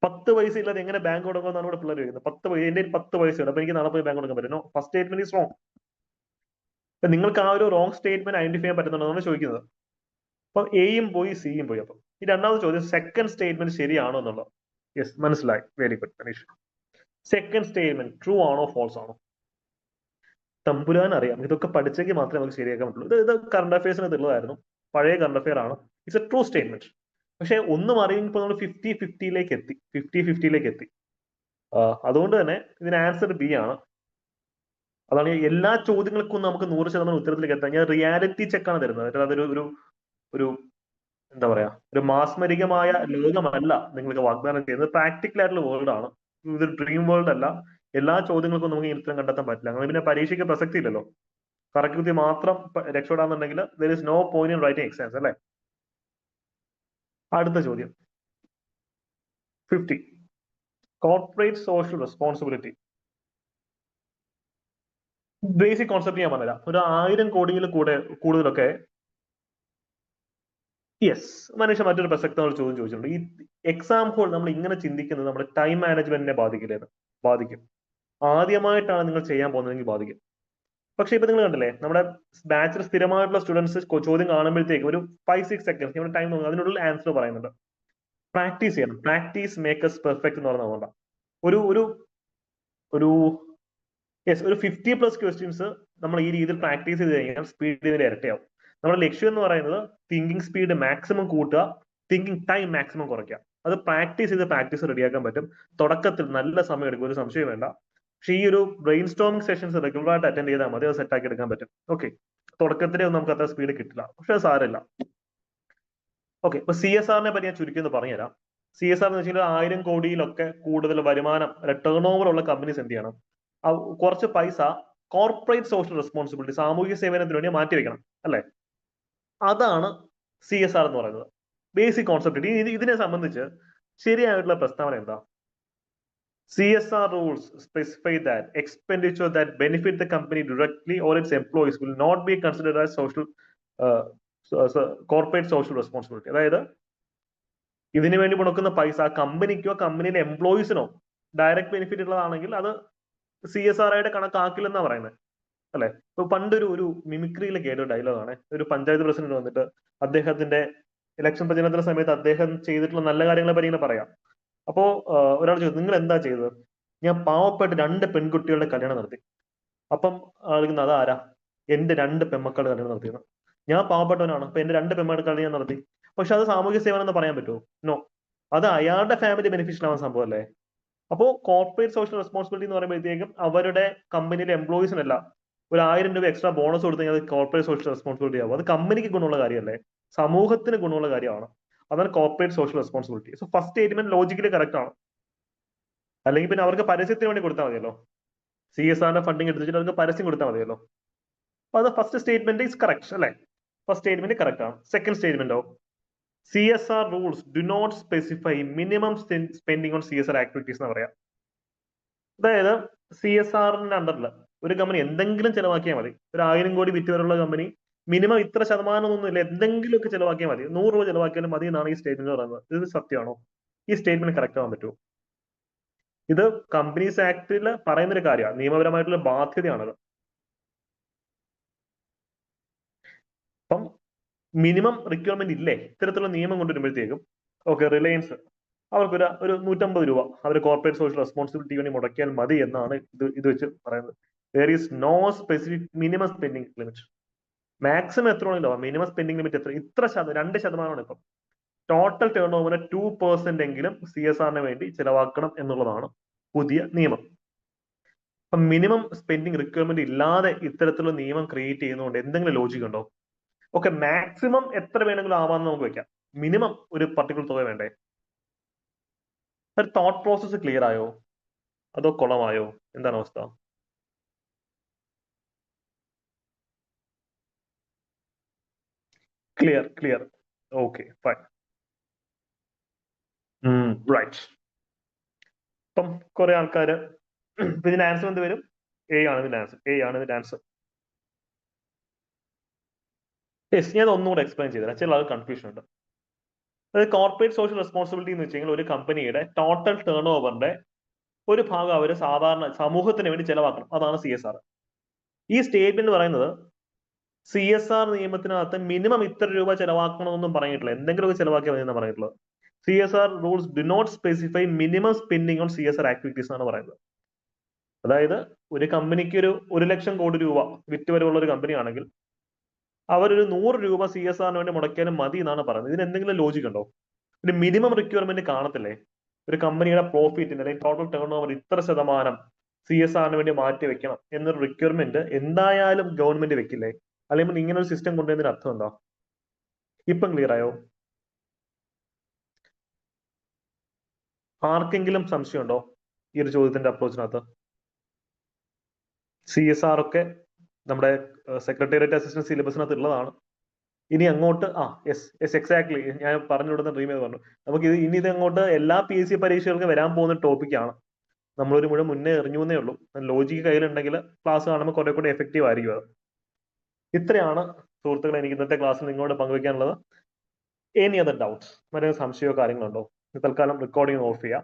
10 പൈസ ഇല്ലാതെ എങ്ങനെ ബാങ്ക് തുടങ്ങുമെന്നാണ് ഇവിടെ പിള്ളേർ ചോദിക്കുന്നത്. 10 പൈസ, എന്റെ 10 പൈസ ഉണ്ട്, അപ്പൊ എനിക്ക് നാളെ പോയി ബാങ്ക് കൊടുക്കാൻ പറ്റും? First statement is wrong. നിങ്ങൾക്ക് ആ ഒരു റോങ് സ്റ്റേറ്റ്മെന്റ് ഐഡന്റിഫൈ ചെയ്യാൻ പറ്റുന്നുണ്ടെന്നാണ് ചോദിക്കുന്നത്. അപ്പൊ എയും പോയി സിയും പോയി. അപ്പൊ ഈ രണ്ടാമത് ചോദ്യം, സെക്കൻഡ് സ്റ്റേറ്റ്മെന്റ് ശരിയാണോ എന്നുള്ളത്. യെസ്, മനസ്സിലായി, very good Manish. Second statement true ആണോ ഫോൾസ് ആണോ? തമ്പുരാൻ അറിയാം, ഇതൊക്കെ പഠിച്ചെങ്കിൽ മാത്രമേ നമുക്ക് ശരിയാക്കാൻ പറ്റുള്ളൂ. ഇത് കറണ്ട് അഫയേഴ്സിന് ഉള്ളതായിരുന്നു, പഴയ കറണ്ട് അഫയർ ആണ്. It's A true statement. പക്ഷെ ഒന്നും അറിയുമ്പോൾ നമ്മൾ 50-50ലേക്ക് എത്തി. അതുകൊണ്ട് തന്നെ ഇതിന് ആൻസർ ബി ആണ്. അതാണ് എല്ലാ ചോദ്യങ്ങൾക്കും നമുക്ക് 100% ഉത്തരത്തിലേക്ക് എത്താൻ ഞാൻ റിയാലിറ്റി ചെക്കാണ് തരുന്നത്. അതൊരു ഒരു എന്താ പറയാ, ഒരു മാസ്മരികമായ ലോകമല്ല നിങ്ങൾക്ക് വാഗ്ദാനം ചെയ്യുന്നത്, പ്രാക്ടിക്കൽ ആയിട്ടുള്ള വേൾഡ് ആണ്. ഇത് ഡ്രീം വേൾഡ് അല്ല. എല്ലാ ചോദ്യങ്ങൾക്കും നമുക്ക് ഉത്തരം കണ്ടെത്താൻ പറ്റില്ല. അങ്ങനെ പിന്നെ പരീക്ഷയ്ക്ക് പ്രസക്തി ഇല്ലല്ലോ. കറക്റ്റ് മാത്രം രക്ഷപ്പെടാന്നുണ്ടെങ്കിൽ there is no point in writing exams, അല്ലേ? അടുത്ത ചോദ്യം 50, corporate social responsibility. Basic concept ഞാൻ പറഞ്ഞുതരാം. ഒരു 1000 കോടിയിൽ കൂടുതലൊക്കെ, യെസ് മനുഷ്യ മറ്റൊരു പ്രസക്തമായ ചോദ്യം ചോദിച്ചിട്ടുണ്ട്. ഈ എക്സാം ഹോൾ നമ്മൾ ഇങ്ങനെ ചിന്തിക്കുന്നത് നമ്മുടെ ടൈം മാനേജ്മെന്റിനെ ബാധിക്കും. ആദ്യമായിട്ടാണ് നിങ്ങൾ ചെയ്യാൻ പോകുന്നതെങ്കിൽ ബാധിക്കും. പക്ഷെ ഇപ്പൊ നിങ്ങൾ കണ്ടില്ലേ, നമ്മുടെ ബാച്ചിൽ സ്ഥിരമായിട്ടുള്ള സ്റ്റുഡൻസ് ചോദ്യം കാണുമ്പോഴത്തേക്ക് ഒരു 5-6 സെക്കൻഡ്സ് നമ്മുടെ ടൈം നോക്കുക, അതിനുള്ളിൽ ആൻസർ പറയുന്നുണ്ട്. പ്രാക്ടീസ് ചെയ്യണം. പ്രാക്ടീസ് മേക്കേഴ്സ് പെർഫെക്റ്റ് എന്ന് പറഞ്ഞാൽ ഒരു ഒരു ഒരു യെസ് ഒരു 50+ ക്വസ്റ്റ്യൻസ് നമ്മൾ ഈ രീതിയിൽ പ്രാക്ടീസ് ചെയ്ത് കഴിഞ്ഞാൽ സ്പീഡ് ഇതിന്റെ ഇരട്ടിയാവും. നമ്മുടെ ലക്ഷ്യം എന്ന് പറയുന്നത് തിങ്കിങ് സ്പീഡ് മാക്സിമം കൂട്ടുക, തിങ്കിങ് ടൈം മാക്സിമം കുറയ്ക്കുക. അത് പ്രാക്ടീസ് റെഡിയാക്കാൻ പറ്റും. തുടക്കത്തിൽ നല്ല സമയം എടുക്കും, ഒരു സംശയം വേണ്ട. പക്ഷെ ഈ ഒരു ബ്രെയിൻ സ്റ്റോമിംഗ് സെഷൻസ് റെഗുലർ ആയിട്ട് അറ്റൻഡ് ചെയ്താൽ മതി, അത് സെറ്റ് ആക്കി എടുക്കാൻ പറ്റും. ഓക്കെ, തുടക്കത്തിലേ ഒന്നും നമുക്ക് അത്ര സ്പീഡ് കിട്ടില്ല, പക്ഷെ അത് സാരമില്ല. ഓക്കെ, ഇപ്പൊ CSR പറ്റി ഞാൻ ചുരുക്കി ഒന്ന് പറഞ്ഞുതരാം. CSR എന്ന് വെച്ചാൽ 1000 കോടിയിലൊക്കെ കൂടുതൽ വരുമാനം, ടേൺ ഓവർ ഉള്ള കമ്പനീസ് എന്ത് ചെയ്യണം, കുറച്ച് പൈസ കോർപ്പറേറ്റ് സോഷ്യൽ റെസ്പോൺസിബിലിറ്റി, സാമൂഹിക സേവനത്തിന് വേണ്ടി മാറ്റിവെക്കണം, അല്ലെ? അതാണ് CSR എന്ന് പറയുന്നത്. Basic concept. ഇതിനെ സംബന്ധിച്ച് ശരിയായിട്ടുള്ള പ്രസ്താവന എന്താ? CSR rules specify that expenditure that benefit the company directly or its employees will not be considered as corporate social responsibility. അതായത് ഇതിനു വേണ്ടി മുടക്കുന്ന പൈസ കമ്പനിക്കോ കമ്പനിയുടെ എംപ്ലോയീസിനോ ഡയറക്റ്റ് ബെനിഫിറ്റ് ഉള്ളതാണെങ്കിൽ അത് CSR ആയിട്ട് കണക്കാക്കില്ലെന്നാ പറയുന്നത്, അല്ലെ? ഇപ്പൊ പണ്ടൊരു മിമിക്രിയിൽ കേട്ട ഡയലോഗാണ്. ഒരു പഞ്ചായത്ത് പ്രസിഡന്റ് വന്നിട്ട് അദ്ദേഹത്തിന്റെ ഇലക്ഷൻ പ്രചരണത്തിന്റെ സമയത്ത് അദ്ദേഹം ചെയ്തിട്ടുള്ള നല്ല കാര്യങ്ങളെ പറ്റി ഇങ്ങനെ പറയാം. അപ്പോ ഒരാൾ ചോദിച്ചു, നിങ്ങൾ എന്താ ചെയ്തത്? ഞാൻ പാവപ്പെട്ട 2 പെൺകുട്ടികളുടെ കല്യാണം നടത്തി. അപ്പം ആളുകൾ, അതാരാ? എന്റെ 2 പെൺമക്കളുടെ കല്യാണം നടത്തിയത്. ഞാൻ പാവപ്പെട്ടവനാണ്, അപ്പൊ എന്റെ 2 പെൺമക്കളുടെ കല്യാണം നടത്തി. പക്ഷെ അത് സാമൂഹ്യ സേവനം എന്ന് പറയാൻ പറ്റുമോ? നോ, അത് അയാളുടെ ഫാമിലി ബെനിഫിഷ്യൽ ആവുന്ന സംഭവം അല്ലേ? അപ്പോ കോർപ്പറേറ്റ് സോഷ്യൽ റെസ്പോൺസിബിലിറ്റി എന്ന് പറയുമ്പോഴത്തേക്കും അവരുടെ കമ്പനിയിലെ എംപ്ലോയീസിനല്ല, ഒരു 1000 രൂപ എക്സ്ട്രാ ബോണസ് കൊടുത്തു കഴിഞ്ഞാൽ അത് കോർപ്പറേറ്റ് സോഷ്യൽ റെസ്പോൺസിബിലിറ്റി ആവും. അത് കമ്പനിക്ക് ഗുണമുള്ള കാര്യമല്ലേ, സമൂഹത്തിന് ഗുണമുള്ള കാര്യമാണ്. അതാണ് corporate social responsibility. So first statement logically correct ആണ്. അല്ലെങ്കിൽ പിന്നെ അവർക്ക് പരസ്യത്തിന് വേണ്ടി കൊടുത്താൽ മതിയല്ലോ. CSR ഫണ്ടിങ് എടുത്തിട്ട് അവർക്ക് പരസ്യം കൊടുത്താൽ മതിയല്ലോ. അപ്പൊ അത് ഫസ്റ്റ് സ്റ്റേറ്റ്മെന്റ് ഈസ് കറക്റ്റ്, അല്ലെ? ഫസ്റ്റ് സ്റ്റേറ്റ്മെന്റ് കറക്റ്റ് ആണ്. Second സ്റ്റേറ്റ്മെന്റോ? CSR rules do not specify minimum spending on CSR activities എന്ന് പറയാം. അതായത് CSRന്റെ അണ്ടറിൽ ഒരു കമ്പനി എന്തെങ്കിലും ചെലവാക്കിയാൽ മതി. ഒരു 1000 കോടി വിറ്റ് വരെയുള്ള കമ്പനി മിനിമം ഇത്ര ശതമാനം ഒന്നുമില്ല, എന്തെങ്കിലുമൊക്കെ ചെലവാക്കിയാൽ മതി, 100 രൂപ ചെലവാക്കിയാലും മതി എന്നാണ് ഈ സ്റ്റേറ്റ്മെന്റ് പറയുന്നത്. ഇത് സത്യമാണോ? ഈ സ്റ്റേറ്റ്മെന്റ് കറക്റ്റ് ആവാൻ പറ്റുമോ? ഇത് കമ്പനീസ് ആക്ടിൽ പറയുന്ന ഒരു കാര്യമാണ്, നിയമപരമായിട്ടുള്ള ബാധ്യതയാണത്. അപ്പം മിനിമം റിക്വയർമെന്റ് ഇല്ലേ ഇത്തരത്തിലുള്ള നിയമം കൊണ്ടുവരുമ്പോഴത്തേക്കും? ഓക്കെ, റിലയൻസ് ഒരു 150 രൂപ അവർ കോർപ്പറേറ്റ് സോഷ്യൽ റെസ്പോൺസിബിലിറ്റി വേണ്ടി മുടക്കിയാൽ മതി എന്നാണ് ഇത് വെച്ച് പറയുന്നത്. There is no specific minimum spending limit. Maximum എത്ര ആണല്ലോ മിനിമം സ്പെൻഡിങ് ലിമിറ്റ് എത്ര? 2% ഇപ്പം ടോട്ടൽ ടേൺ ഓവറിന് 2% എങ്കിലും CSRന് വേണ്ടി ചെലവാക്കണം എന്നുള്ളതാണ് പുതിയ നിയമം. അപ്പൊ മിനിമം സ്പെൻഡിങ് റിക്വയർമെന്റ് ഇല്ലാതെ ഇത്തരത്തിലുള്ള നിയമം ക്രിയേറ്റ് ചെയ്യുന്നതുകൊണ്ട് എന്തെങ്കിലും ലോജിക് ഉണ്ടോ? ഓക്കെ, മാക്സിമം എത്ര വേണമെങ്കിലും ആവാമെന്ന് നമുക്ക് വെക്കാം, മിനിമം ഒരു പർട്ടിക്കുലർ തുക വേണ്ടേ? തോട്ട് പ്രോസസ് ക്ലിയർ ആയോ അതോ കുളമായോ? എന്താണ് അവസ്ഥ? ക്ലിയർ. Okay, fine. റൈറ്റ്. ഇപ്പം കുറെ ആൾക്കാര് ഇതിന്റെ ആൻസർ എന്ത് വരും? A ആണ് ഇതിന്റെ ആൻസർ. യെസ്, ഞാൻ ഒന്നുകൂടെ എക്സ്പ്ലെയിൻ ചെയ്തുതരാം, ചില ആൾക്ക് കൺഫ്യൂഷൻ ഉണ്ട്. അതായത് കോർപ്പറേറ്റ് സോഷ്യൽ റെസ്പോൺസിബിലിറ്റി എന്ന് വെച്ച് കഴിഞ്ഞാൽ ഒരു കമ്പനിയുടെ ടോട്ടൽ ടേൺ ഓവറിന്റെ ഒരു ഭാഗം അവർ സാധാരണ സമൂഹത്തിന് വേണ്ടി ചെലവാക്കണം, അതാണ് CSR. ഈ സ്റ്റേറ്റ്മെന്റ് പറയുന്നത് CSR നിയമത്തിനകത്ത് മിനിമം ഇത്ര രൂപ ചെലവാക്കണമെന്നൊന്നും പറഞ്ഞിട്ടില്ല, എന്തെങ്കിലുമൊക്കെ ചെലവാക്കിയാൽ മതി എന്നാണ് പറഞ്ഞിട്ടുള്ളത്. CSR rules do not specify minimum spending on CSR activities എന്നാണ് പറയുന്നത്. അതായത് ഒരു കമ്പനിക്ക് ഒരു 1 ലക്ഷം കോടി രൂപ വിറ്റ് വരെയുള്ള ഒരു കമ്പനി ആണെങ്കിൽ അവരൊരു 100 രൂപ CSRന് വേണ്ടി മുടക്കിയാലും മതി എന്നാണ് പറയുന്നത്. ഇതിന് എന്തെങ്കിലും ലോജിക് ഉണ്ടോ? ഒരു മിനിമം റിക്വയർമെന്റ് കാണത്തില്ലേ? ഒരു കമ്പനിയുടെ പ്രോഫിറ്റിന് അല്ലെങ്കിൽ ടോട്ടൽ ടേൺ ഓവർ ഇത്ര ശതമാനം CSRന് വേണ്ടി മാറ്റി വെക്കണം എന്നൊരു റിക്വയർമെന്റ് എന്തായാലും ഗവൺമെന്റ് വെക്കില്ലേ? അല്ലെങ്കിൽ ഇങ്ങനെ ഒരു സിസ്റ്റം കൊണ്ടുവന്നതിന് അർത്ഥം എന്താ? ഇപ്പം ക്ലിയർ ആയോ? ആർക്കെങ്കിലും സംശയമുണ്ടോ ഈ ഒരു ചോദ്യത്തിന്റെ അപ്രോച്ചിനകത്ത്? CSR ഒക്കെ നമ്മുടെ സെക്രട്ടേറിയറ്റ് അസിസ്റ്റന്റ് സിലബസിനകത്ത് ഉള്ളതാണ്. ഇനി അങ്ങോട്ട് യെസ് എക്സാക്ട്ലി, ഞാൻ പറഞ്ഞു കൊടുത്ത ഡ്രീം എന്ന് പറഞ്ഞു. നമുക്ക് ഇനി ഇത് അങ്ങോട്ട് എല്ലാ PSC പരീക്ഷകൾക്ക് വരാൻ പോകുന്ന ടോപ്പിക്കാണ്. നമ്മളൊരു മുന്നേ എറിഞ്ഞു എന്നേ ഉള്ളൂ. ലോജിക്ക് കയ്യിലുണ്ടെങ്കിൽ ക്ലാസ് കാണുമ്പോൾ കുറെ കൂടെ എഫക്റ്റീവ് ആയിരിക്കും അത്. ഇത്രയാണ് സുഹൃത്തുക്കളെ എനിക്ക് ഇന്നത്തെ ക്ലാസ്സിൽ നിങ്ങളോട് പങ്കുവെക്കാനുള്ളത്. എനി അതർ ഡൗട്ട്സ്, മറ്റേ സംശയമോ കാര്യങ്ങളുണ്ടോ? തൽക്കാലം റെക്കോർഡിംഗ് ഓഫ് ചെയ്യാം.